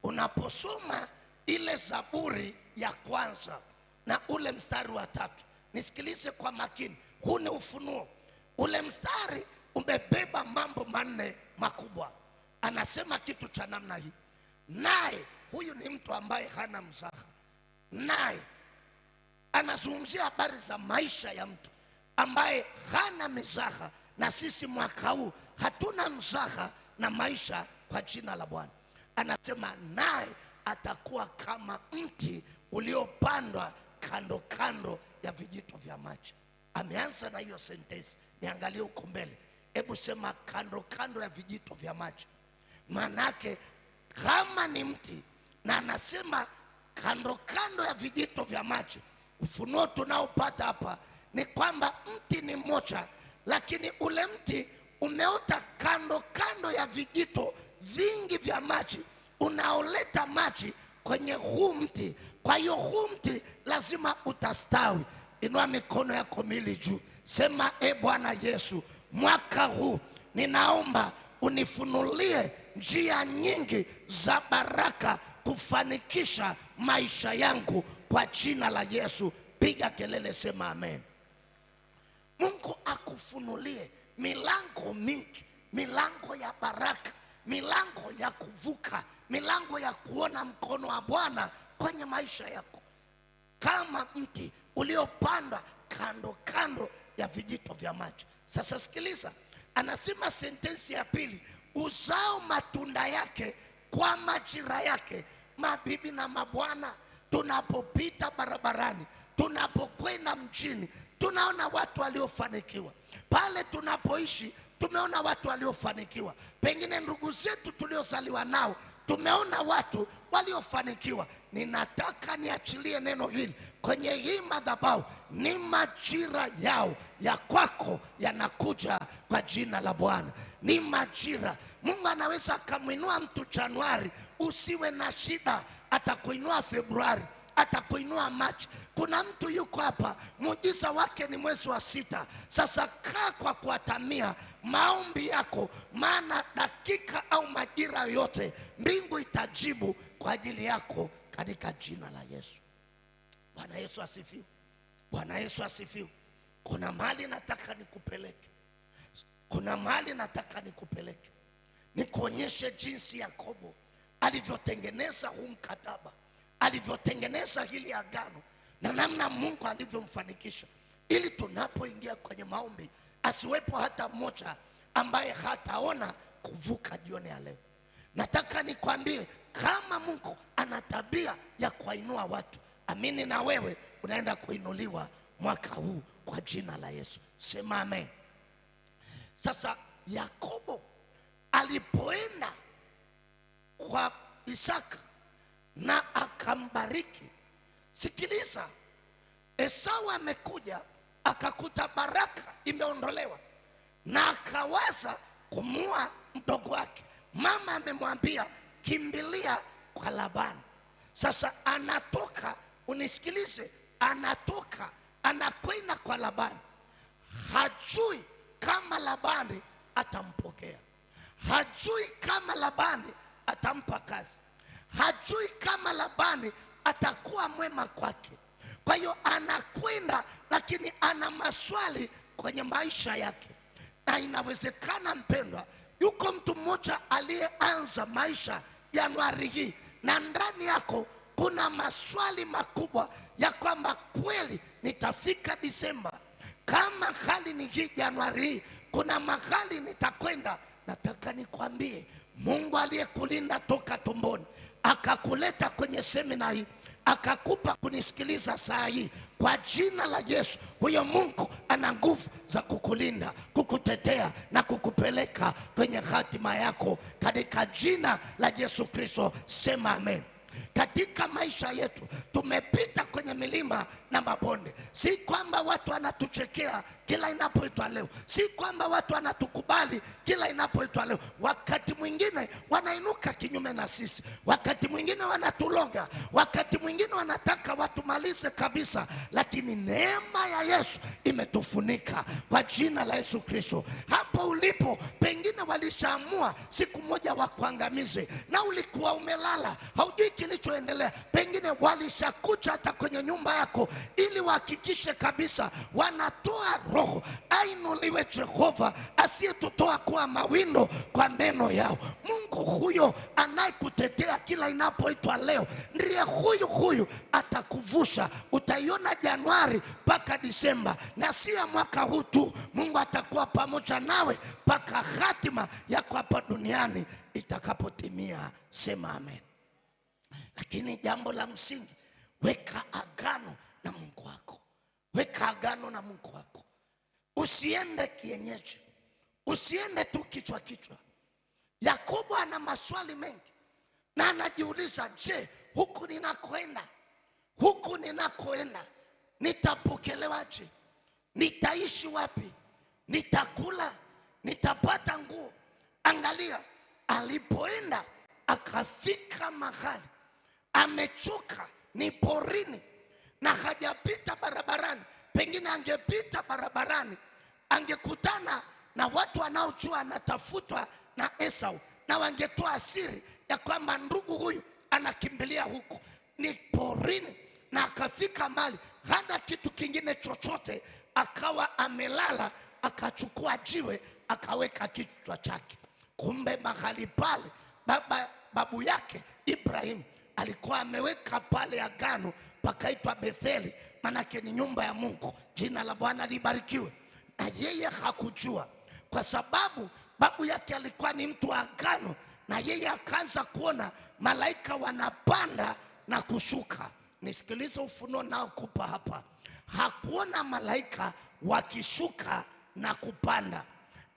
Unaposoma ile Zaburi ya kwanza na ule mstari wa 3, nisikilize kwa makini. Huu ni ufunuo. Ule mstari umebeba mambo manne makubwa. Anasema kitu cha namna hii, naye huyu ni mtu ambaye hana mzaha, naye anazungumzia habari za maisha ya mtu ambaye hana mizaha. Na sisi mwaka huu hatuna mzaha na maisha kwa jina la Bwana. Anasema naye atakuwa kama mti uliopandwa kando kando ya vijito vya maji. Ameanza na hiyo sentensi, niangalie huko mbele. Hebu sema kando kando ya vijito vya maji. Manake kama ni mti, na anasema kando kando ya vijito vya maji. Ufunuo tunaopata hapa ni kwamba mti ni mmoja, lakini ule mti umeota kando kando ya vijito vingi vya maji, unaoleta maji kwenye huu mti. Kwa hiyo huu mti lazima utastawi. Inua mikono yako miwili juu, sema Bwana Yesu, mwaka huu ninaomba unifunulie njia nyingi za baraka kufanikisha maisha yangu kwa jina la Yesu. Piga kelele, sema amen. Mungu akufunulie milango mingi, milango ya baraka, milango ya kuvuka, milango ya kuona mkono wa Bwana kwenye maisha yako, kama mti uliopandwa kando kando ya vijito vya maji. Sasa sikiliza, anasema sentensi ya pili, uzao matunda yake kwa majira yake. Mabibi na mabwana, tunapopita barabarani, tunapokwenda mjini, tunaona watu waliofanikiwa. Pale tunapoishi tumeona watu waliofanikiwa. Pengine ndugu zetu tuliozaliwa nao tumeona watu waliofanikiwa. Ninataka niachilie neno hili kwenye hii madhabahu, ni majira yao ya kwako yanakuja kwa jina la Bwana. Ni majira. Mungu anaweza akamwinua mtu Januari, usiwe na shida. Atakuinua Februari, atakuinua macho. Kuna mtu yuko hapa, muujiza wake ni mwezi wa 6. Sasa kaa kwa kuatamia maombi yako, maana dakika au majira yote mbingu itajibu kwa ajili yako katika jina la Yesu. Bwana Yesu asifiwe. Bwana Yesu asifiwe. Kuna mahali nataka nikupeleke. Kuna mahali nataka nikupeleke. Nikuonyeshe jinsi Yakobo alivyotengeneza huu mkataba, alivyotengeneza hili agano, na namna Mungu alivyomfanikisha, ili tunapoingia kwenye maombi asiwepo hata mmoja ambaye hataona kuvuka jioni ya leo. Nataka nikwambie, kama Mungu ana tabia ya kuinua watu, amini na wewe unaenda kuinuliwa mwaka huu kwa jina la Yesu. Sema amen. Sasa Yakobo alipoenda kwa Isaka na akambariki, sikiliza, Esau amekuja akakuta baraka imeondolewa na akawaza kumua mdogo wake. Mama amemwambia kimbilia kwa Labani. Sasa anatoka, unisikilize, anatoka anakwenda kwa Labani. Hajui kama Labani atampokea, hajui kama Labani atampa kazi, hajui kama Labani atakuwa mwema kwake. Kwa hiyo anakwenda, lakini ana maswali kwenye maisha yake. Na inawezekana mpendwa, yuko mtu mmoja aliyeanza maisha Januari hii, na ndani yako kuna maswali makubwa ya kwamba kweli nitafika Disemba? Kama hali ni hii Januari hii, kuna mahali nitakwenda. Nataka nikwambie, Mungu aliyekulinda toka tumboni akakuleta kwenye semina hii, akakupa kunisikiliza saa hii, kwa jina la Yesu, huyo Mungu ana nguvu za kukulinda, kukutetea na kukupeleka kwenye hatima yako katika jina la Yesu Kristo. Sema amen. Katika maisha yetu tumepita kwenye milima na mabonde. Si kwamba watu wanatuchekea kila inapoitwa leo, si kwamba watu wanatukubali kila inapoitwa leo. Wakati mwingine wanainuka kinyume na sisi, wakati mwingine wanatuloga, wakati mwingine wanataka watumalize kabisa, lakini neema ya Yesu imetufunika kwa jina la Yesu Kristo. Hapo ulipo, pengine walishaamua siku moja wakuangamize, na ulikuwa umelala haujui kilichoendelea. Pengine walishakuja hata kwenye nyumba yako ili wahakikishe kabisa wanatoa roho. Ainuliwe Jehova asiyetutoa kuwa mawindo kwa meno yao. Mungu huyo anayekutetea kila inapoitwa leo, ndiye huyu atakuvusha. Utaiona Januari mpaka Disemba, na si ya mwaka huu tu. Mungu atakuwa pamoja nawe mpaka hatima yako hapa duniani itakapotimia. Sema amen. Lakini jambo la msingi, weka agano na Mungu wako. Weka agano na Mungu wako. Usiende kienyeji, usiende tu kichwa kichwa. Yakobo ana maswali mengi na anajiuliza, je, huku ninakoenda nitapokelewaje? Nitaishi wapi? Nitakula? Nitapata nguo? Angalia, alipoenda akafika mahali amechoka, ni porini na hajapita barabarani. Pengine angepita barabarani angekutana na watu wanaojua anatafutwa na Esau, na wangetoa siri ya kwamba ndugu huyu anakimbilia huku. Ni porini na akafika mahali hana kitu kingine chochote, akawa amelala, akachukua jiwe akaweka kichwa chake. Kumbe mahali pale babu yake Ibrahim alikuwa ameweka pale agano, pakaitwa Betheli, manake ni nyumba ya Mungu. Jina la Bwana libarikiwe. Na yeye hakujua, kwa sababu babu yake alikuwa ni mtu wa agano, na yeye akaanza kuona malaika wanapanda na kushuka. Nisikilize ufunuo nao kupa hapa. Hakuona malaika wakishuka na kupanda,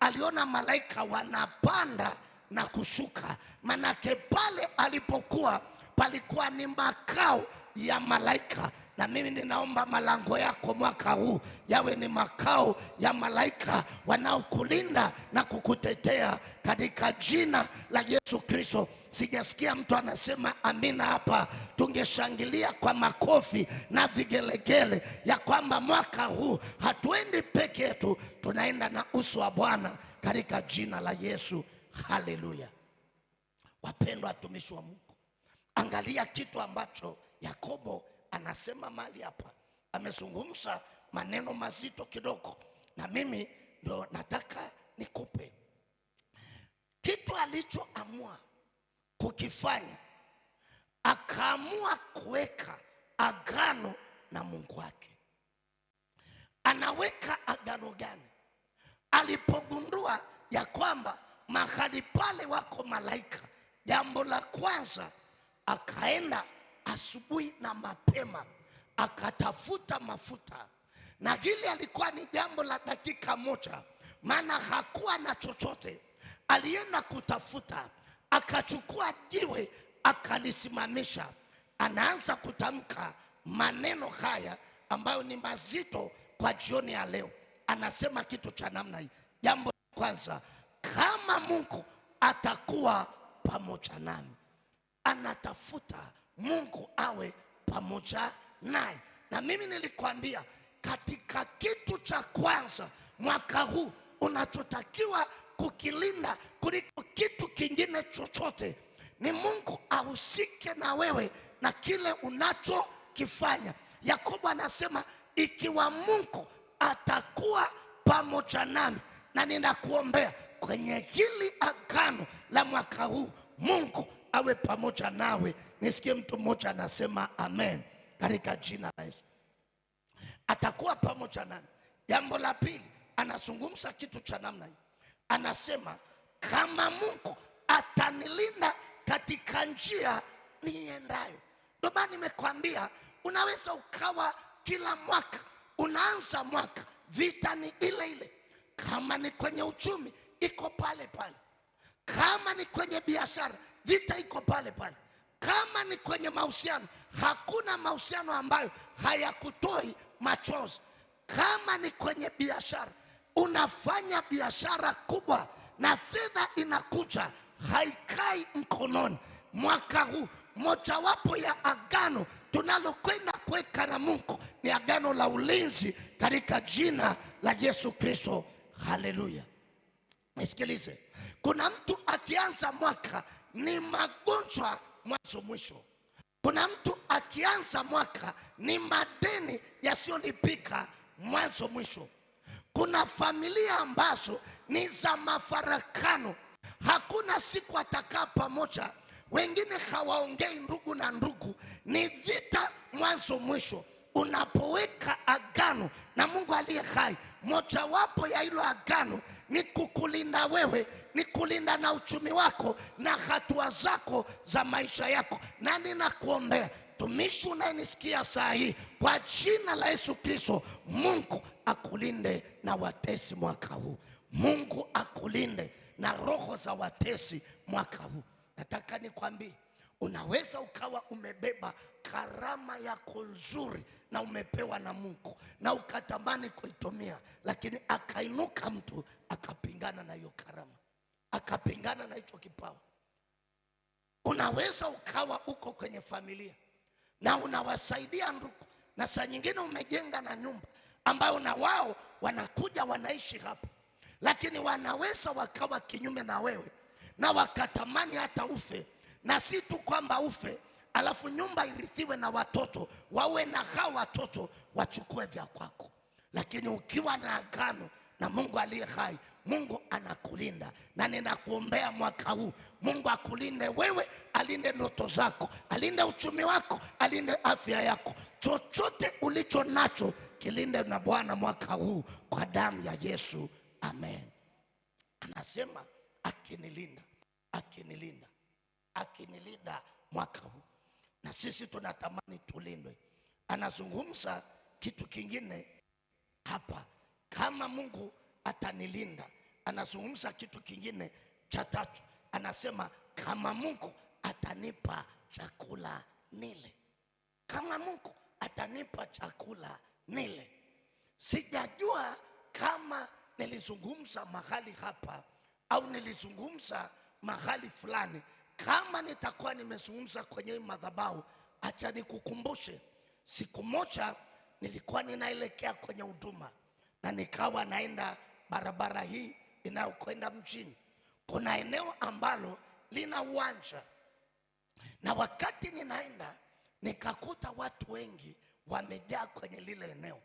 aliona malaika wanapanda na kushuka. Manake pale alipokuwa palikuwa ni makao ya malaika Na mimi ninaomba malango yako mwaka huu yawe ni makao ya malaika wanaokulinda na kukutetea katika jina la Yesu Kristo. Sijasikia mtu anasema amina hapa. Tungeshangilia kwa makofi na vigelegele ya kwamba mwaka huu hatuendi peke yetu, tunaenda na uso wa Bwana katika jina la Yesu. Haleluya. Wapendwa watumishi wa Mungu, angalia kitu ambacho Yakobo anasema mali hapa. Amezungumza maneno mazito kidogo, na mimi ndo nataka nikupe kitu alichoamua kukifanya. Akaamua kuweka agano na Mungu wake. Anaweka agano gani? Alipogundua ya kwamba mahali pale wako malaika, jambo la kwanza akaenda asubuhi na mapema akatafuta mafuta. Na hili alikuwa ni jambo la dakika moja, maana hakuwa na chochote. Alienda kutafuta, akachukua jiwe akalisimamisha. Anaanza kutamka maneno haya ambayo ni mazito kwa jioni ya leo. Anasema kitu cha namna hii. Jambo la kwanza, kama Mungu atakuwa pamoja nami. Anatafuta Mungu awe pamoja naye. Na mimi nilikwambia katika kitu cha kwanza mwaka huu unachotakiwa kukilinda kuliko kitu kingine chochote ni Mungu ahusike na wewe na kile unachokifanya. Yakobo anasema ikiwa Mungu atakuwa pamoja nami, na ninakuombea kwenye hili agano la mwaka huu Mungu awe pamoja nawe. Nisikie mtu mmoja anasema amen katika jina la Yesu. Atakuwa pamoja nami. Jambo la pili, anazungumza kitu cha namna hii. Anasema kama Mungu atanilinda katika njia niendayo. Ndio maana nimekwambia unaweza ukawa kila mwaka unaanza mwaka vita ni ile ile. Kama ni kwenye uchumi iko pale pale. Kama ni kwenye biashara vita iko pale pale. Kama ni kwenye mahusiano, hakuna mahusiano ambayo hayakutoi machozi. Kama ni kwenye biashara, unafanya biashara kubwa na fedha inakuja, haikai mkononi. Mwaka huu mojawapo ya agano tunalokwenda kuweka na Mungu ni agano la ulinzi katika jina la Yesu Kristo. Haleluya. Nisikilize, kuna mtu akianza mwaka ni magonjwa mwanzo mwisho. Kuna mtu akianza mwaka ni madeni yasiyolipika mwanzo mwisho. Kuna familia ambazo ni za mafarakano, hakuna siku atakaa pamoja. Wengine hawaongei ndugu na ndugu, ni vita mwanzo mwisho. Unapoweka agano na Mungu aliye hai, mojawapo ya hilo agano ni kukulinda wewe, ni kulinda na uchumi wako na hatua zako za maisha yako. Na ninakuombea tumishi unayenisikia saa hii, kwa jina la Yesu Kristo, Mungu akulinde na watesi mwaka huu. Mungu akulinde na roho za watesi mwaka huu. Nataka nikwambie, unaweza ukawa umebeba karama yako nzuri na umepewa na Mungu na ukatamani kuitumia, lakini akainuka mtu akapingana na hiyo karama, akapingana na hicho kipawa. Unaweza ukawa uko kwenye familia na unawasaidia ndugu, na saa nyingine umejenga na nyumba ambayo na wao wanakuja wanaishi hapo, lakini wanaweza wakawa kinyume na wewe na wakatamani hata ufe. Na si tu kwamba ufe alafu nyumba irithiwe na watoto, wawe na hao watoto wachukue vya kwako. Lakini ukiwa na agano na Mungu aliye hai, Mungu anakulinda. Na ninakuombea mwaka huu Mungu akulinde wewe, alinde ndoto zako, alinde uchumi wako, alinde afya yako. Chochote ulicho nacho kilinde na Bwana mwaka huu kwa damu ya Yesu. Amen. Anasema akinilinda, akinilinda, akinilinda mwaka huu. Na sisi tunatamani tulindwe. Anazungumza kitu kingine hapa, kama Mungu atanilinda. Anazungumza kitu kingine cha tatu, anasema kama Mungu atanipa chakula nile. Kama Mungu atanipa chakula nile. Sijajua kama nilizungumza mahali hapa au nilizungumza mahali fulani. Kama nitakuwa nimezungumza kwenye madhabahu, acha nikukumbushe. Siku moja nilikuwa ninaelekea kwenye huduma na nikawa naenda barabara hii inayokwenda mjini. Kuna eneo ambalo lina uwanja, na wakati ninaenda nikakuta watu wengi wamejaa kwenye lile eneo,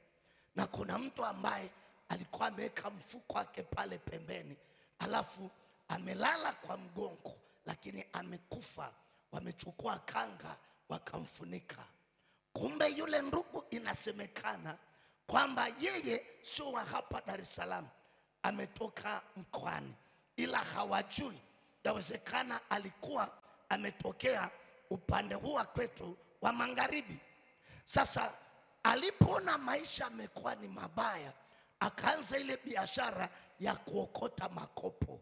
na kuna mtu ambaye alikuwa ameweka mfuko wake pale pembeni, alafu amelala kwa mgongo lakini amekufa. Wamechukua kanga wakamfunika. Kumbe yule ndugu inasemekana kwamba yeye sio wa hapa Dar es Salaam, ametoka mkoani, ila hawajui. Yawezekana alikuwa ametokea upande huu wa kwetu wa magharibi. Sasa alipoona maisha yamekuwa ni mabaya, akaanza ile biashara ya kuokota makopo.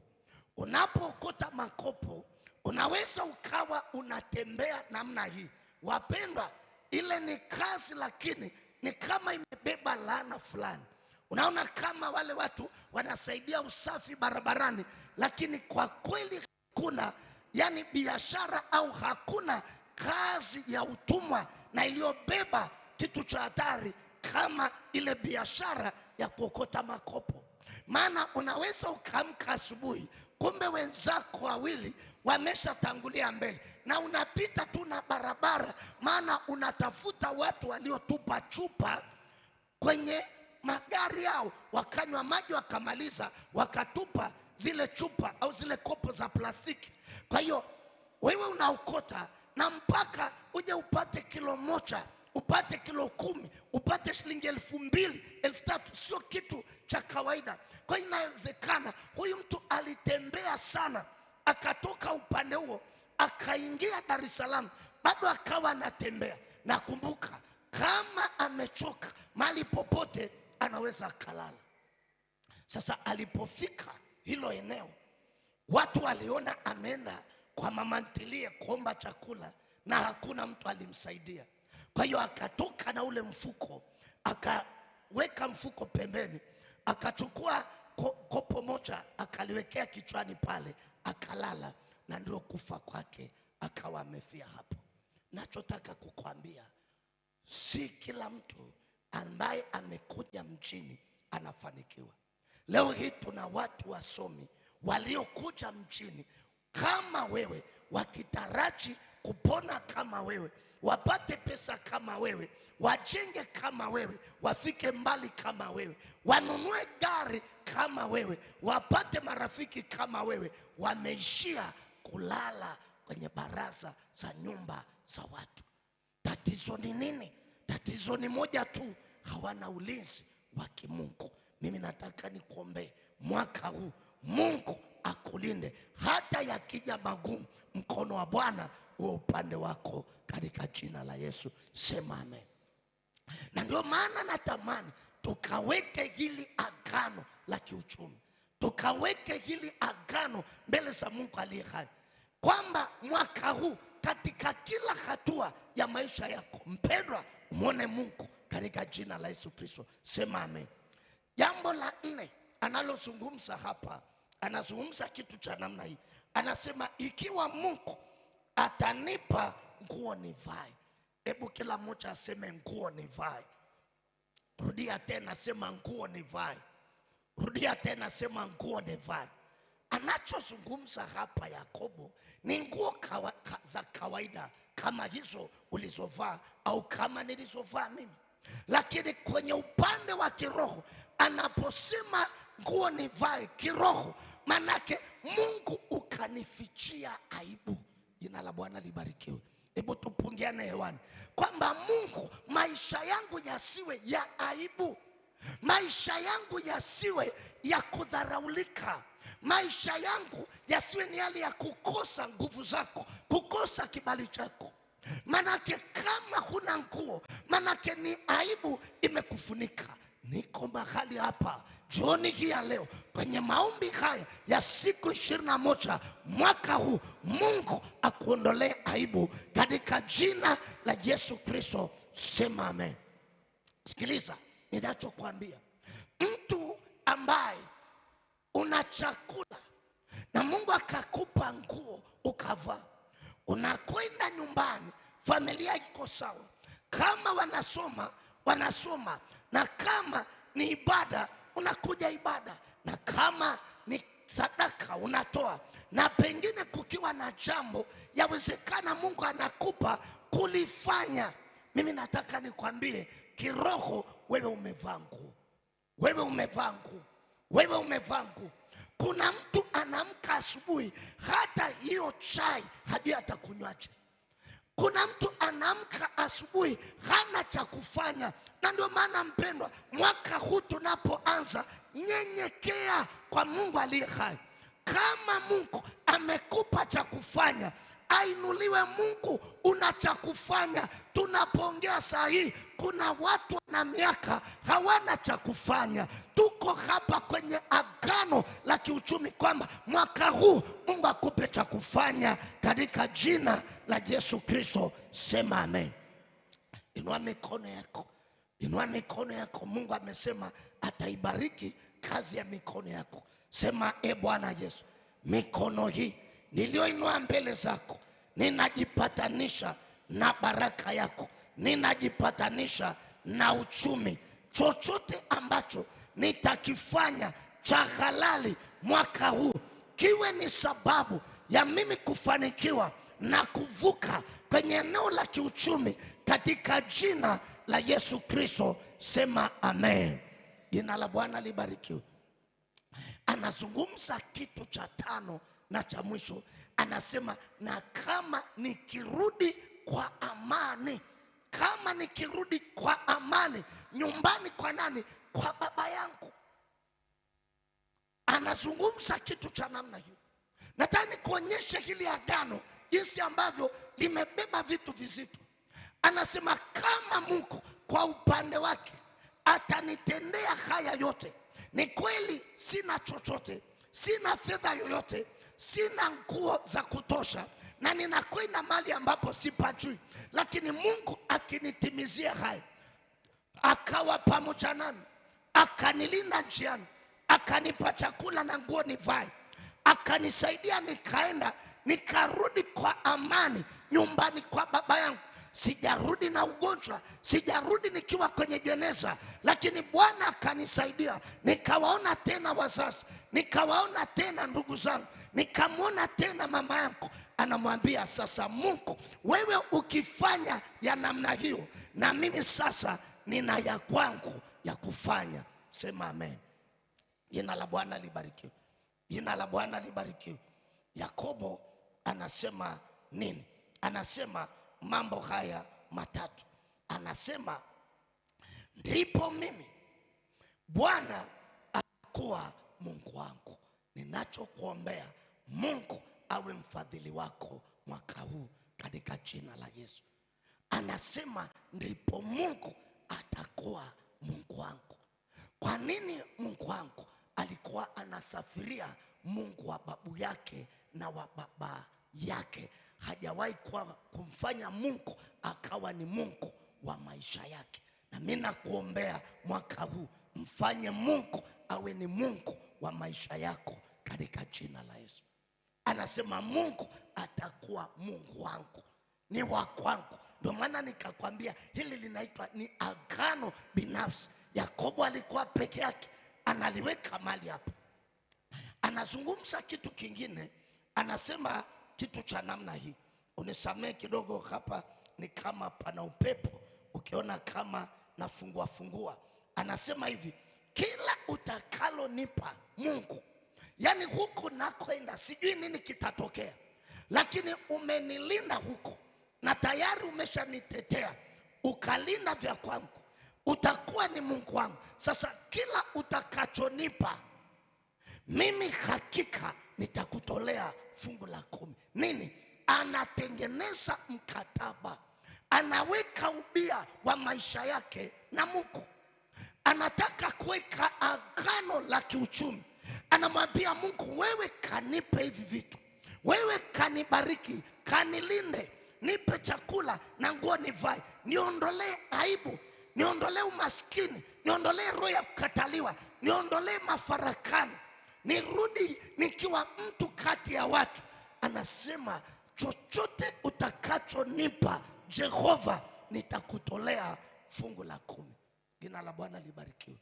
Unapookota makopo, unaweza ukawa unatembea namna hii. Wapendwa, ile ni kazi, lakini ni kama imebeba laana fulani. Unaona kama wale watu wanasaidia usafi barabarani, lakini kwa kweli hakuna, yani biashara au hakuna kazi ya utumwa na iliyobeba kitu cha hatari kama ile biashara ya kuokota makopo. Maana unaweza ukaamka asubuhi, kumbe wenzako wawili wameshatangulia mbele na unapita tu na barabara, maana unatafuta watu waliotupa chupa kwenye magari yao, wakanywa maji wakamaliza, wakatupa zile chupa au zile kopo za plastiki. Kwa hiyo wewe unaokota, na mpaka uje upate kilo moja, upate kilo 10, upate shilingi 2,000, 3,000, sio kitu cha kawaida. Kwa hiyo inawezekana huyu mtu alitembea sana, akatoka upande huo akaingia Dar es Salaam, bado akawa anatembea. Na kumbuka, kama amechoka mahali popote anaweza akalala. Sasa alipofika hilo eneo, watu waliona ameenda kwa mama ntilie kuomba chakula na hakuna mtu alimsaidia. Kwa hiyo akatoka na ule mfuko, akaweka mfuko pembeni, akachukua kopo moja akaliwekea kichwani pale, akalala, na ndio kufa kwake, akawa amefia hapo. Nachotaka kukwambia, si kila mtu ambaye amekuja mjini anafanikiwa. Leo hii tuna watu wasomi waliokuja mjini kama wewe, wakitaraji kupona kama wewe, wapate pesa kama wewe, wajenge kama wewe, wafike mbali kama wewe, wanunue gari kama wewe, wapate marafiki kama wewe. Wameishia kulala kwenye baraza za nyumba za watu. Tatizo ni nini? Tatizo ni moja tu, hawana ulinzi wa kimungu. Mimi nataka nikuombee mwaka huu, Mungu akulinde hata yakija magumu, mkono wa Bwana uwe upande wako katika jina la Yesu. Sema amen. Na ndio maana natamani tukaweke hili agano la kiuchumi, tukaweke hili agano mbele za Mungu aliye hai, kwamba mwaka huu katika kila hatua ya maisha yako, mpendwa, muone Mungu katika jina la Yesu Kristo. Sema amen. Jambo la 4 analozungumza hapa, anazungumza kitu cha namna hii. Anasema ikiwa Mungu atanipa nguo nivae. Hebu kila mmoja aseme nguo nivae. Rudia tena, sema nguo nivae. Rudia tena, sema nguo nivae. Anachozungumza hapa Yakobo ni nguo za kawaida kama hizo ulizovaa au kama nilizovaa mimi. Lakini kwenye upande wa kiroho, anaposema nguo nivae kiroho, manake Mungu ukanifichia aibu. Jina la Bwana libarikiwe. Hebu tupungiane hewani kwamba Mungu, maisha yangu yasiwe ya aibu, maisha yangu yasiwe ya kudharaulika, maisha yangu yasiwe ni hali ya kukosa nguvu zako, kukosa kibali chako. Manake kama huna nguo, manake ni aibu imekufunika. Niko mahali hapa jioni hii ya leo kwenye maombi haya ya siku 21 mwaka huu, Mungu akuondolee aibu katika jina la Yesu Kristo. Sema amen. Sikiliza ninachokuambia. Mtu ambaye una chakula na Mungu akakupa nguo ukavaa, unakwenda nyumbani, familia iko sawa. Kama wanasoma, na kama ni ibada unakuja ibada, na kama ni sadaka unatoa, na pengine kukiwa na jambo yawezekana Mungu anakupa kulifanya. Mimi nataka nikwambie kiroho, wewe umevaa nguo. Kuna mtu anaamka asubuhi, hata hiyo chai hadi atakunywaje. Kuna mtu anaamka asubuhi hana cha kufanya. Na ndio maana mpendwa, mwaka huu tunapoanza, nyenyekea kwa Mungu aliye hai. Kama Mungu amekupa cha kufanya, ainuliwe Mungu, una cha kufanya. Tunapoongea saa hii, kuna watu na miaka hawana cha kufanya. Tuko hapa kwenye agano la kiuchumi kwamba mwaka huu Mungu akupe cha kufanya katika jina la Yesu Kristo. Sema amen. Inua mikono yako. Mungu amesema ataibariki kazi ya mikono yako. Sema, Bwana Yesu, mikono hii nilioinua mbele zako, ninajipatanisha na baraka yako, ninajipatanisha na uchumi. Chochote ambacho nitakifanya cha halali mwaka huu, kiwe ni sababu ya mimi kufanikiwa na kuvuka kwenye eneo la kiuchumi katika jina la Yesu Kristo. Sema amen. Jina la Bwana libarikiwe. Anazungumza kitu cha tano na cha mwisho. Anasema, na kama nikirudi kwa amani. Kama nikirudi kwa amani nyumbani, kwa nani? Kwa baba yangu. Anazungumza kitu cha namna hiyo. Nataka nikuonyeshe hili agano jinsi ambavyo limebeba vitu vizito. Anasema, kama Mungu kwa upande wake atanitendea haya yote. Ni kweli sina chochote, sina fedha yoyote, sina nguo za kutosha, na ninakwenda mahali ambapo sipajui, lakini Mungu akinitimizia haya, akawa pamoja nami, akanilinda njiani, akanipa chakula na nguo nivae, akanisaidia nikaenda nikarudi kwa amani nyumbani kwa baba yangu. Sijarudi na ugonjwa, sijarudi nikiwa kwenye jeneza, lakini Bwana akanisaidia. Nikawaona tena wazazi, nikawaona tena ndugu zangu, nikamwona tena mama yangu. Anamwambia sasa, Mungu wewe ukifanya ya namna hiyo, na mimi sasa nina ya kwangu ya kufanya. Sema amen. Jina la Bwana libarikiwe. Jina la Bwana libarikiwe. Yakobo anasema nini? Anasema mambo haya matatu. Anasema, ndipo mimi Bwana akuwa Mungu wangu. Ninachokuombea, Mungu awe mfadhili wako mwaka huu katika jina la Yesu. Anasema ndipo Mungu atakuwa Mungu wangu. Kwa nini Mungu wangu? Alikuwa anasafiria Mungu wa babu yake na wa baba yake. Hajawahi kumfanya Mungu akawa ni Mungu wa maisha yake. Na mimi nakuombea mwaka huu, mfanye Mungu awe ni Mungu wa maisha yako katika jina la Yesu. Anasema Mungu atakuwa Mungu wangu, ni wa kwangu. Ndio maana nikakwambia hili linaitwa ni agano binafsi. Yakobo alikuwa peke yake, analiweka mali hapo. Anazungumza kitu kingine, anasema kitu cha namna hii. Unisamee kidogo hapa, ni kama pana upepo, ukiona kama nafungua. Anasema hivi, kila utakalo nipa Mungu, yani huku nakoenda sijui nini kitatokea, lakini umenilinda huko na tayari umeshanitetea, ukalinda vya kwangu, utakuwa ni Mungu wangu. Sasa kila utakachonipa mimi, hakika nitakutolea fungu la 10. Nini? Anatengeneza mkataba, anaweka ubia wa maisha yake na Mungu. Anataka kuweka agano la kiuchumi. Anamwambia Mungu, wewe kanipe hivi vitu, wewe kanibariki, kanilinde, nipe chakula na nguo nivae, niondolee aibu, niondolee umaskini, niondolee roho ya kukataliwa, niondolee mafarakano, nirudi nikiwa mtu kati ya watu. Anasema chochote utakachonipa Jehova, nitakutolea fungu la 10. Jina la Bwana libarikiwe.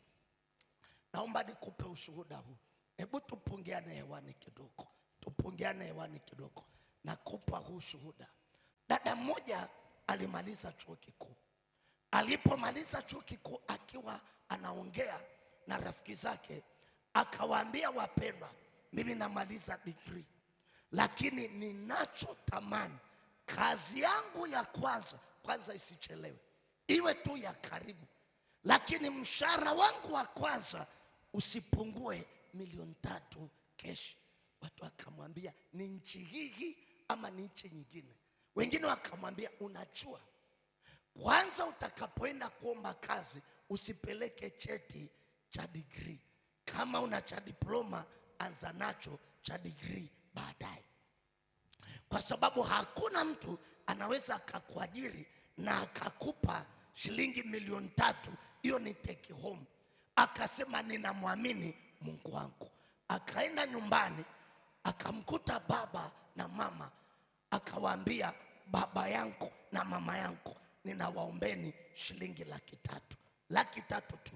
Naomba nikupe ushuhuda huu. Hebu tupungiane hewani kidogo. Tupungiane hewani kidogo. Nakupa huu shuhuda. Dada mmoja alimaliza chuo kikuu. Alipomaliza chuo kikuu, akiwa anaongea na rafiki zake, akawaambia, wapendwa, mimi namaliza degree, lakini ninachotamani kazi yangu ya kwanza isichelewe, iwe tu ya karibu, lakini mshahara wangu wa kwanza usipungue 3,000,000 keshi. Watu wakamwambia, ni nchi hii ama ni nchi nyingine? Wengine wakamwambia, unajua, kwanza utakapoenda kuomba kazi usipeleke cheti cha degree. Kama una cha diploma, anza nacho cha degree baadaye, kwa sababu hakuna mtu anaweza akakuajiri na akakupa shilingi 3,000,000. Hiyo ni take home. Akasema, ninamwamini Mungu wangu. Akaenda nyumbani, akamkuta baba na mama, akawaambia, baba yangu na mama yangu, ninawaombeni shilingi 300,000. 300,000 tu.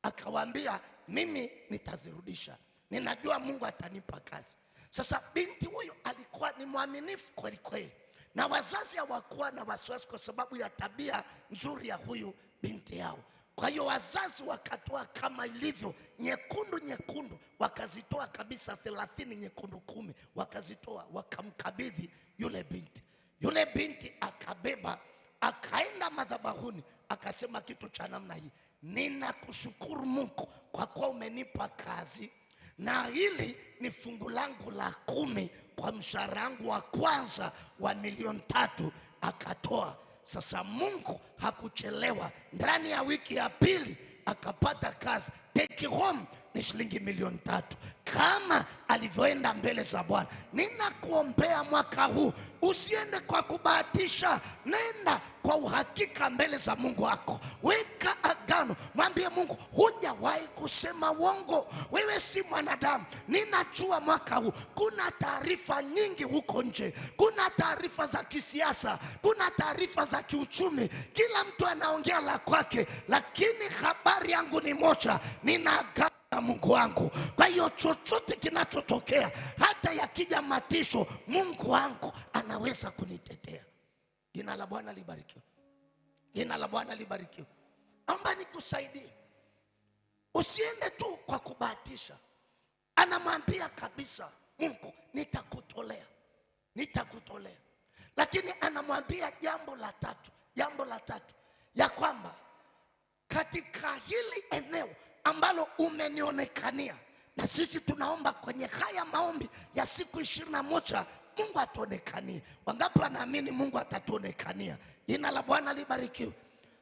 Akawaambia, mimi nitazirudisha, ninajua Mungu atanipa kazi. Sasa binti huyo alikuwa ni mwaminifu kweli kweli, na wazazi hawakuwa na wasiwasi kwa sababu ya tabia nzuri ya huyu binti yao. Kwa hiyo wazazi wakatoa kama ilivyo nyekundu, wakazitoa kabisa 30, nyekundu 10, wakazitoa, wakamkabidhi yule binti. Yule binti akabeba, akaenda madhabahuni, akasema kitu cha namna hii: ninakushukuru Mungu kwa kuwa umenipa kazi, na hili ni fungu langu la 10 kwa mshahara wangu wa kwanza wa 3,000,000. Akatoa. Sasa Mungu hakuchelewa, ndani ya wiki ya pili akapata kazi. Take home ni shilingi 3,000,000, kama alivyoenda mbele za Bwana. Ninakuombea mwaka huu usiende kwa kubahatisha, nenda kwa uhakika mbele za Mungu wako. Weka agano, mwambie Mungu, hujawahi kusema uongo, wewe si mwanadamu. Ninajua mwaka huu kuna taarifa nyingi huko nje, kuna taarifa za kisiasa, kuna taarifa za kiuchumi, kila mtu anaongea la kwake, lakini habari yangu ni moja, nina agano na Mungu wangu. Kwa hiyo chochote kinachotokea, hata yakija matisho, Mungu wangu anaweza kunitetea. Jina la Bwana libarikiwe. Jina la Bwana libarikiwe. Naomba nikusaidie, usiende tu kwa kubahatisha. Anamwambia kabisa Mungu, nitakutolea, nitakutolea. Lakini anamwambia jambo la tatu, ya kwamba katika hili eneo ambalo umenionekania, na sisi tunaomba kwenye haya maombi ya siku 21, Mungu atuonekanie. Wangapi wanaamini Mungu atatuonekania? Jina la Bwana libarikiwe.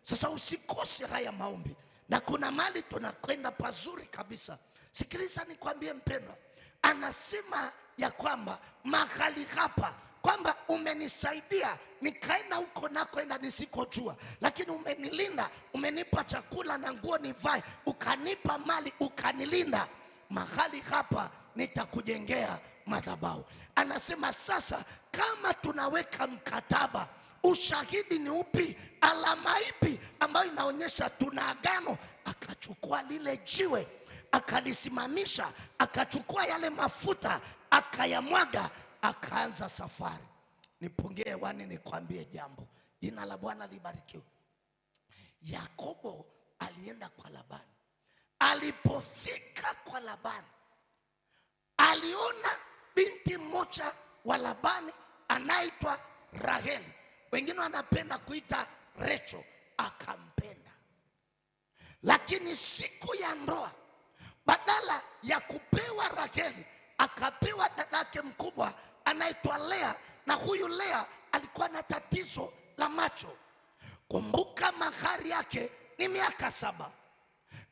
Sasa usikose haya maombi, na kuna mali tunakwenda pazuri kabisa. Sikiliza nikwambie mpendwa, anasema ya kwamba mahali hapa, kwamba umenisaidia nikaenda huko nakoenda nisikojua, lakini umenilinda, umenipa chakula na nguo nivae, ukanipa mali, ukanilinda. Mahali hapa nitakujengea madhabahu. Anasema sasa, kama tunaweka mkataba, ushahidi ni upi? Alama ipi ambayo inaonyesha tuna agano? Akachukua lile jiwe, akalisimamisha, akachukua yale mafuta, akayamwaga, akaanza safari. Nipungie hewani nikwambie jambo. Jina la Bwana libarikiwe. Yakobo alienda kwa Labani. Alipofika kwa Labani, aliona binti mmoja wa Labani anaitwa Raheli, wengine wanapenda kuita Recho. Akampenda, lakini siku ya ndoa, badala ya kupewa Raheli, akapewa dadake mkubwa anaitwa Lea, na huyu Lea alikuwa na tatizo la macho. Kumbuka mahari yake ni miaka 7.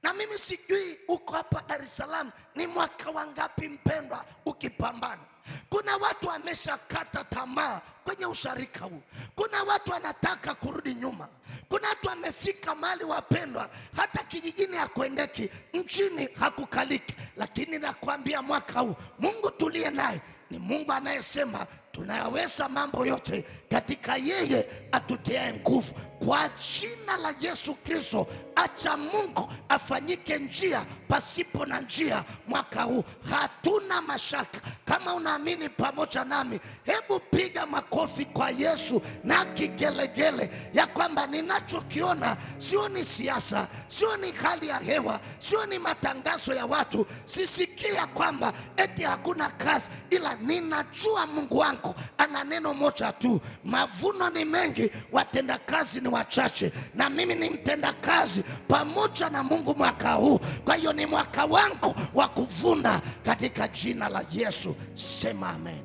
Na mimi sijui uko hapa Dar es Salaam ni mwaka wangapi mpendwa ukipambana. Kuna watu wameshakata tamaa kwenye usharika huu. Kuna watu wanataka kurudi nyuma. Kuna watu wamefika mahali wapendwa, hata kijijini hakuendeki, nchini hakukaliki. Lakini nakwambia mwaka huu Mungu tuliye naye ni Mungu anayesema tunayaweza mambo yote katika yeye atutiaye nguvu. Kwa jina la Yesu Kristo, acha Mungu afanyike njia pasipo na njia mwaka huu. Hatuna mashaka. Kama unaamini pamoja nami, hebu piga makofi kwa Yesu na kigelegele ya kwamba ninachokiona sio ni siasa, sio ni hali ya hewa, sio ni matangazo ya watu. Sisikia kwamba eti hakuna kazi, ila ninajua Mungu wangu ana neno moja tu: mavuno ni mengi, watenda kazi ni wachache. Na mimi ni mtenda kazi pamoja na Mungu mwaka huu. Kwa hiyo ni mwaka wangu wa kuvuna katika jina la Yesu. Sema amen.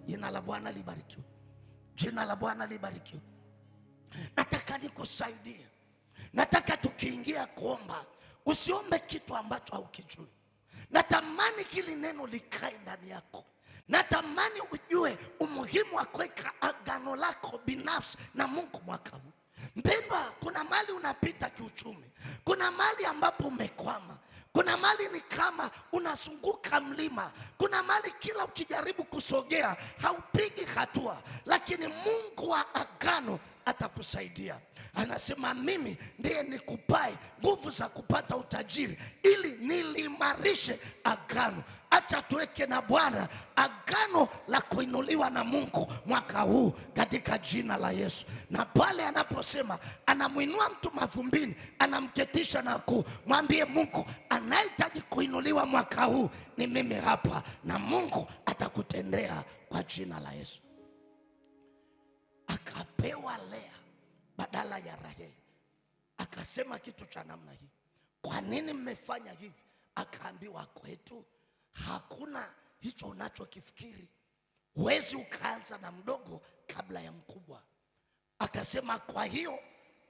Jina la Bwana libarikiwe. Jina la Bwana libarikiwe. Nataka nikusaidie. Nataka tukiingia kuomba, usiombe kitu ambacho haukijui. Natamani hili neno likae ndani yako. Natamani ujue umuhimu wa kuweka agano lako binafsi na Mungu mwaka huu. Mpendwa, kuna mali unapita kiuchumi. Kuna mali ambapo umekwama. Kuna mali ni kama unazunguka mlima. Kuna mali kila ukijaribu kusogea haupigi hatua. Lakini Mungu wa agano atakusaidia. Anasema mimi ndiye nikupae nguvu za kupata utajiri ili niliimarishe agano. Acha tuweke na Bwana agano la kuinuliwa na Mungu mwaka huu katika jina la Yesu. Na pale anaposema anamuinua mtu mavumbini, anamketisha na kumwambie Mungu, anahitaji kuinuliwa mwaka huu ni mimi hapa, na Mungu atakutendea kwa jina la Yesu. Akapewa Lea badala ya Raheli. Akasema kitu cha namna hii: kwa nini mmefanya hivi? Akaambiwa, kwetu hakuna hicho unachokifikiri. Huwezi ukaanza na mdogo kabla ya mkubwa. Akasema, kwa hiyo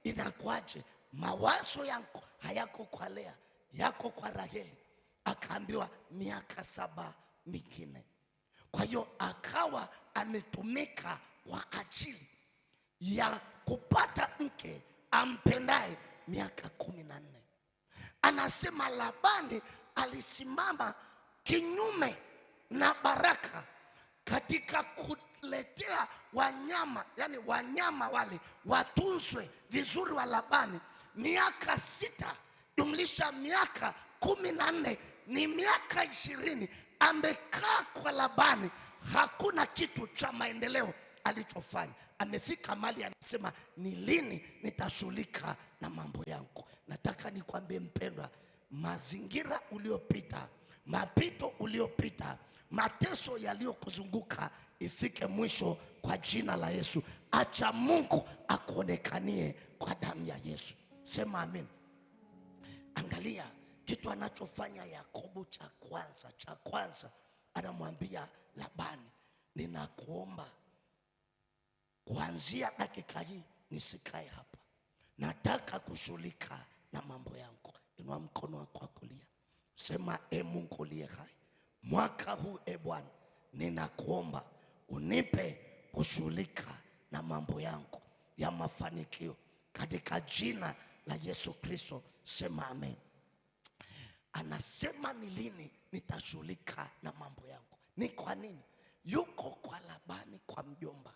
inakuaje? Mawazo yangu hayako kwa Lea, yako kwa Raheli. Akaambiwa miaka 7 mingine. Kwa hiyo akawa ametumika kwa ajili ya kupata mke ampendaye miaka 14. Anasema Labani alisimama kinyume na baraka katika kuletea wanyama, yani wanyama wale watunzwe vizuri wa Labani. Miaka 6 jumlisha miaka 14 ni miaka 20 amekaa kwa Labani. Hakuna kitu cha maendeleo alichofanya. Amefika mali anasema, ni lini nitashughulika na mambo yangu? Nataka nikwambie mpendwa, mazingira uliopita, mapito uliopita, mateso yaliyokuzunguka ifike mwisho kwa jina la Yesu. Acha Mungu akuonekanie kwa damu ya Yesu. Sema amen. Angalia kitu anachofanya Yakobo cha kwanza anamwambia Labani, ninakuomba kuanzia dakika hii nisikae hapa. Nataka kushughulika na mambo yangu. Inua mkono wako wa kulia. Sema, Mungu uliye hai, mwaka huu Bwana, ninakuomba unipe kushughulika na mambo yangu ya mafanikio katika jina la Yesu Kristo. Sema amen. Anasema ni lini nitashughulika na mambo yangu. Ni kwa nini? Yuko kwa Labani, kwa mjomba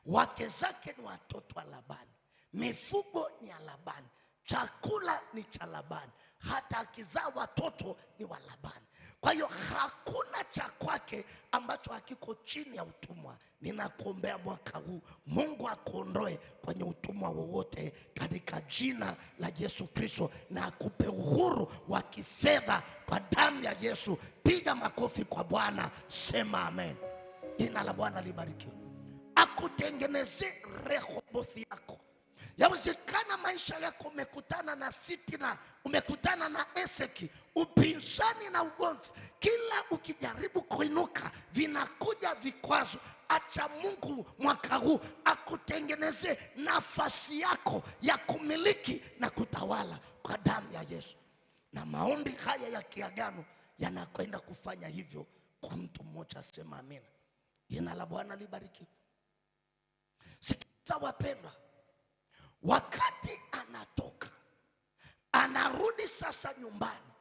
wake zake ni watoto wa Labani, mifugo ni ya Labani, chakula ni cha Labani, hata akizaa watoto ni wa Labani. Kwa hiyo hakuna cha kwake ambacho hakiko chini ya utumwa. Ninakuombea mwaka huu Mungu akuondoe kwenye utumwa wowote katika jina la Yesu Kristo, na akupe uhuru wa kifedha kwa damu ya Yesu. Piga makofi kwa Bwana. Sema amen. Jina la Bwana libarikiwe. Akutengeneze Rehobothi yako. Yawezekana maisha yako umekutana na Sitina, umekutana na Eseki, upinzani na ugomvi. Kila ukijaribu kuinuka vinakuja vikwazo. Acha Mungu mwaka huu akutengeneze nafasi yako ya kumiliki na kutawala kwa damu ya Yesu. Na maombi haya ya kiagano yanakwenda kufanya hivyo Kwa mtu mmoja sema amina. Jina la Bwana libarikiwe. Sikiza wapendwa, wakati anatoka anarudi sasa nyumbani,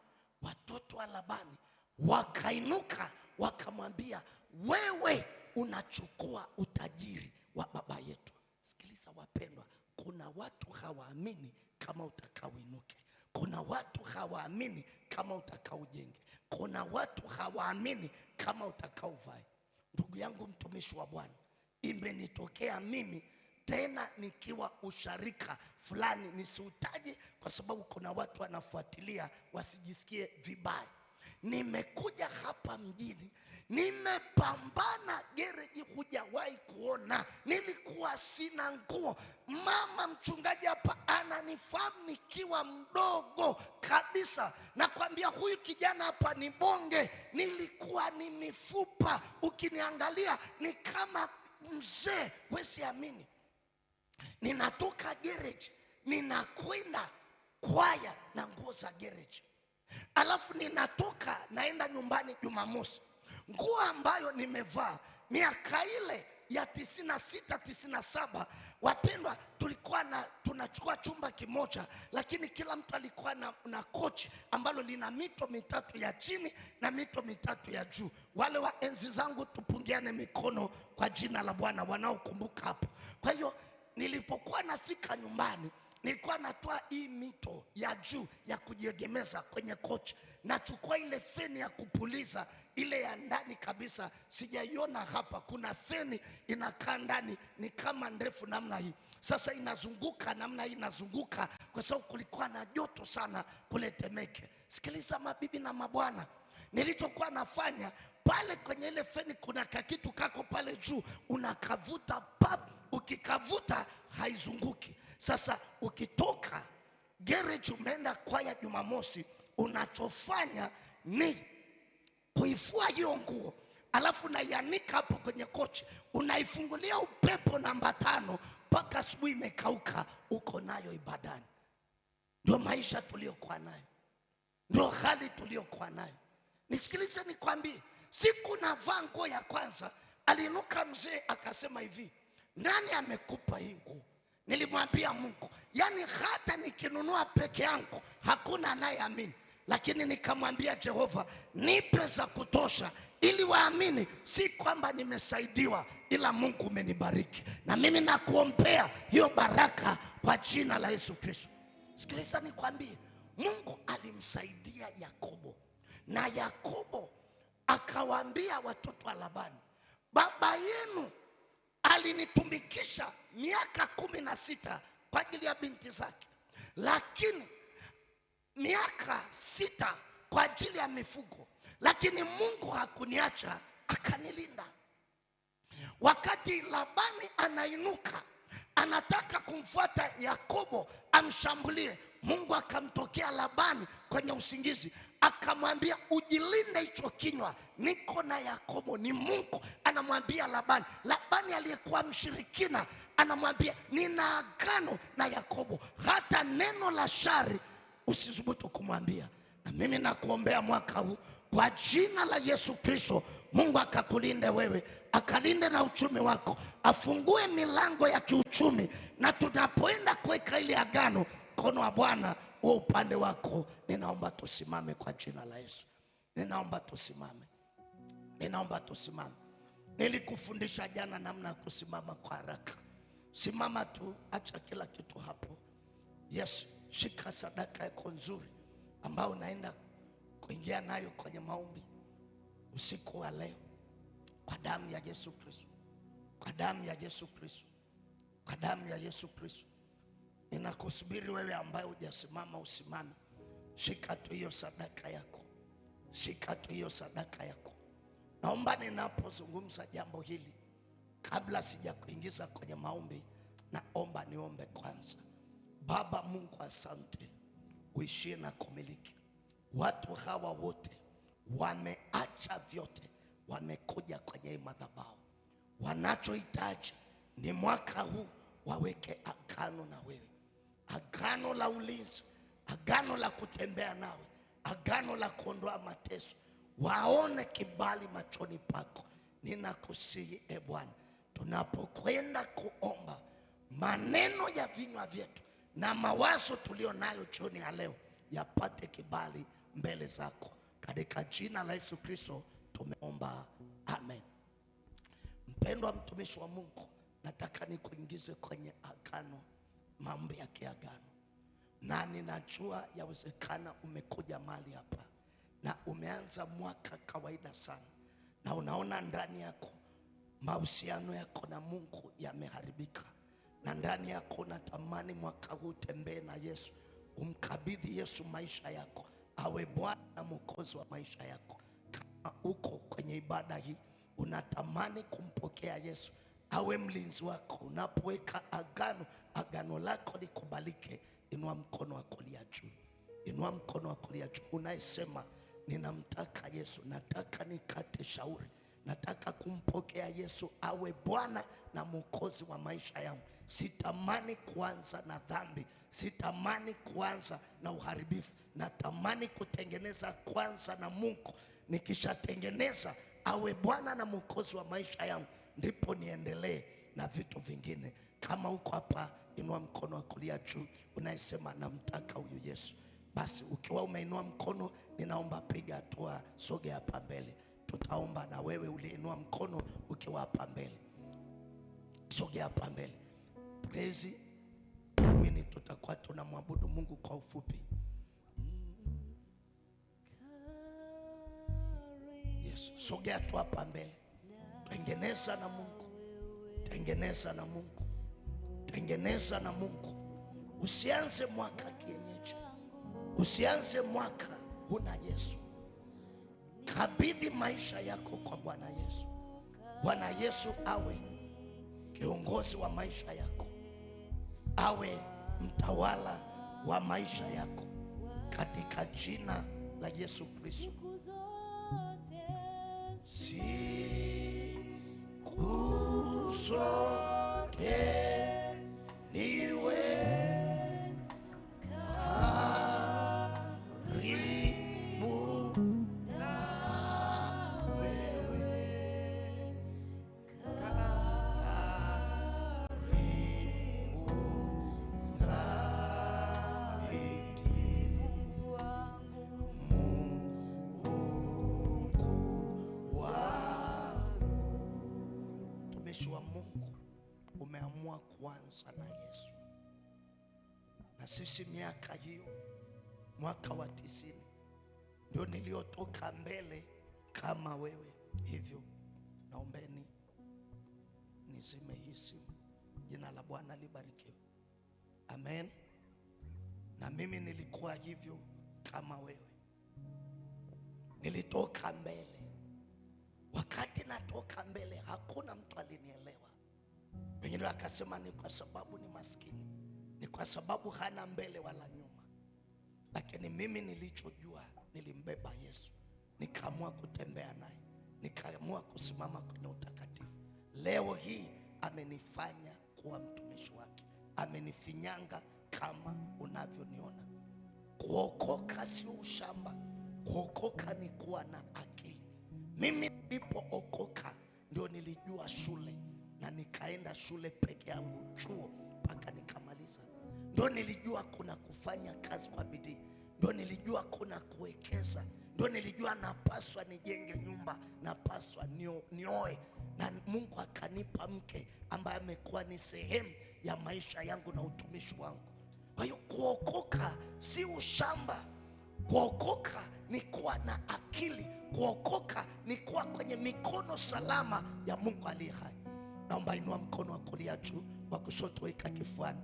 watoto wa Labani wakainuka wakamwambia, wewe unachukua utajiri wa baba yetu. Sikiliza wapendwa, kuna watu hawaamini kama utakaoinuke. Kuna watu hawaamini kama utakaojenge. Kuna watu hawaamini kama utakaovai. Ndugu yangu mtumishi wa Bwana, imenitokea mimi tena nikiwa usharika fulani, nisiutaje kwa sababu kuna watu wanafuatilia wasijisikie vibaya. Nimekuja hapa mjini, nimepambana gereji hujawahi kuona. Nilikuwa sina nguo. Mama mchungaji hapa ananifahamu nikiwa mdogo kabisa. Nakwambia huyu kijana hapa ni bonge. Nilikuwa ni mifupa, ukiniangalia ni kama mzee, wesi amini. Ninatoka gereji, ninakwenda kwaya na nguo za gereji. Alafu ninatoka naenda nyumbani Jumamosi. Nguo ambayo nimevaa miaka ile ya 96 97, wapendwa, tulikuwa tunachukua chumba kimoja, lakini kila mtu alikuwa na kochi ambalo lina mito mitatu ya chini na mito mitatu ya juu. Wale wa enzi zangu tupungiane mikono kwa jina la Bwana wanaokumbuka hapo. Kwa hiyo nilipokuwa nafika nyumbani, nilikuwa natoa hii mito ya juu ya kujiegemeza kwenye kochi. Nachukua ile feni ya kupuliza, ile ya ndani kabisa, sijaiona hapa. Kuna feni inakaa ndani, ni kama ndefu namna hii. Sasa inazunguka namna hii, inazunguka kwa sababu kulikuwa na joto sana kule Temeke. Sikiliza mabibi na mabwana, nilichokuwa nafanya pale kwenye ile feni, kuna kakitu kako pale juu, unakavuta pap, ukikavuta haizunguki. Sasa ukitoka gereji umeenda kwaya Jumamosi, unachofanya ni kuifua hiyo nguo, alafu naianika hapo kwenye kochi, unaifungulia upepo namba 5 mpaka asubuhi imekauka, uko nayo ibadani. Ndio maisha tuliokuwa nayo, ndio hali tuliokuwa nayo. Nisikilize nikwambie, siku navaa nguo ya kwanza, aliinuka mzee akasema hivi, nani amekupa hii nguo? Nilimwambia Mungu. Yani hata nikinunua peke yangu hakuna anayeamini, lakini nikamwambia Jehova, nipe za kutosha ili waamini, si kwamba nimesaidiwa, ila Mungu umenibariki, na mimi nakuombea hiyo baraka kwa jina la Yesu Kristo. Sikiliza nikwambie, Mungu alimsaidia Yakobo, na Yakobo akawaambia watoto wa Labani, baba yenu alinitumikisha miaka 16 kwa ajili ya binti zake, lakini miaka 6 kwa ajili ya mifugo, lakini Mungu hakuniacha, akanilinda. Wakati Labani anainuka anataka kumfuata Yakobo amshambulie, Mungu akamtokea Labani kwenye usingizi, akamwambia ujilinde hicho kinywa, niko na Yakobo. Ni Mungu anamwambia Labani. Labani aliyekuwa mshirikina anamwambia, nina agano na Yakobo, hata neno la shari usisubutu kumwambia. Na mimi nakuombea mwaka huu kwa jina la Yesu Kristo, Mungu akakulinde wewe, akalinde na uchumi wako, afungue milango ya kiuchumi, na tunapoenda kuweka ile agano, mkono wa Bwana uwe upande wako. Ninaomba tusimame kwa jina la Yesu. Ninaomba tusimame. Ninaomba tusimame. Nilikufundisha jana namna ya kusimama kwa haraka. Simama tu, acha kila kitu hapo. Yes, shika sadaka yako nzuri ambayo unaenda kuingia nayo kwenye maombi usiku wa leo, kwa damu ya Yesu Kristo, kwa damu ya Yesu Kristo, kwa damu ya Yesu Kristo. Ninakusubiri wewe ambaye hujasimama usimame. Shika tu hiyo sadaka yako, shika tu hiyo sadaka yako. Naomba ninapozungumza jambo hili, kabla sija kuingiza kwenye maombi, naomba niombe kwanza. Baba Mungu, asante uishie na kumiliki. Watu hawa wote wameacha vyote, wamekuja kwenye madhabahu. Wanachohitaji ni mwaka huu waweke agano na wewe, agano la ulinzi, agano la kutembea nawe, agano la kuondoa mateso. waone kibali machoni pako. Ninakusihi e Bwana, tunapokwenda kuomba, maneno ya vinywa vyetu na mawazo tulio nayo jioni ya leo yapate kibali mbele zako. Katika jina la Yesu Kristo tumeomba, amen. Mpendwa mtumishi wa Mungu, nataka nikuingize kwenye agano, mambo ya kiagano. Na ninajua yawezekana umekuja mahali hapa na umeanza mwaka kawaida sana, na unaona ndani yako mahusiano yako na Mungu yameharibika, na ndani yako unatamani mwaka huu utembee na Yesu, umkabidhi Yesu maisha yako, awe Bwana na Mwokozi wa maisha yako. Kama uko kwenye ibada hii unatamani kumpokea Yesu awe mlinzi wako, unapoweka agano lako likubalike, inua mkono wa kulia juu. Inua mkono wa kulia juu unayesema, ninamtaka Yesu, nataka nikate shauri, nataka kumpokea Yesu awe Bwana na Mwokozi wa maisha yangu. Sitamani kuanza na dhambi, sitamani kuanza na uharibifu, natamani kutengeneza kwanza na Mungu. Nikishatengeneza awe Bwana na Mwokozi wa maisha yangu, ndipo niendelee na vitu vingine. Kama uko hapa, inua mkono wa kulia juu unayesema, namtaka huyu Yesu. Basi ukiwa umeinua mkono, ninaomba piga hatua, sogea hapa mbele. Tutaomba na wewe uliinua mkono ukiwa hapa mbele. Sogea hapa mbele. Praise, naamini tutakuwa tunamwabudu Mungu kwa ufupi. Yes, sogea tu hapa mbele. Tengeneza na Mungu. Tengeneza na Mungu. Tengeneza na Mungu. Usianze mwaka kienyeji. Usianze mwaka huna Yesu. Kabidhi maisha yako kwa Bwana Yesu. Bwana Yesu awe kiongozi wa maisha yako, awe mtawala wa maisha yako, katika jina la Yesu Kristo. Siku zote niwe karibu na wewe, karibu zaidi, Mungu wangu. Mtumishi wa Mungu, umeamua kuanza na Yesu, na sisi miaka hiyo, mwaka wa 90 ndio niliotoka mbele kama wewe. Hivyo naombeni nizime hii simu. Jina la Bwana libarikiwe, amen. Na mimi nilikuwa hivyo kama wewe, nilitoka mbele. Wakati natoka mbele hakuna mtu alinielewa. Wengine wakasema ni kwa sababu ni maskini, ni kwa sababu hana mbele wala nyuma. Lakini mimi nilichojua, nilimbeba Yesu, nikaamua kutembea naye, nikaamua kusimama kwenye utakatifu. Leo hii amenifanya kuwa mtumishi wake, amenifinyanga kama unavyoniona. Kuokoka sio ushamba, kuokoka ni kuwa na akili. Mimi nilipookoka ndio nilijua shule, na nikaenda shule peke yangu, chuo mpaka nikamaliza. Ndio nilijua kuna kufanya kazi kwa bidii, ndio nilijua kuna kuwekeza, ndio nilijua napaswa nijenge nyumba, napaswa nioe, na Mungu akanipa mke ambaye amekuwa ni sehemu ya maisha yangu na utumishi wangu. Kwa hiyo kuokoka si ushamba, kuokoka ni kuwa na akili, kuokoka ni kuwa kwenye mikono salama ya Mungu aliye hai. Naomba inua mkono wa kulia juu, wa kushoto weka kifuani.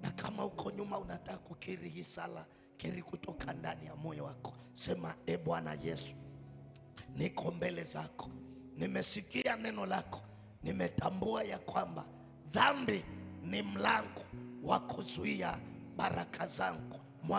Na kama uko nyuma unataka kukiri hii sala, kiri kutoka ndani ya moyo wako. Sema, e Bwana Yesu, niko mbele zako, nimesikia neno lako, nimetambua ya kwamba dhambi ni mlango wa kuzuia baraka zangu.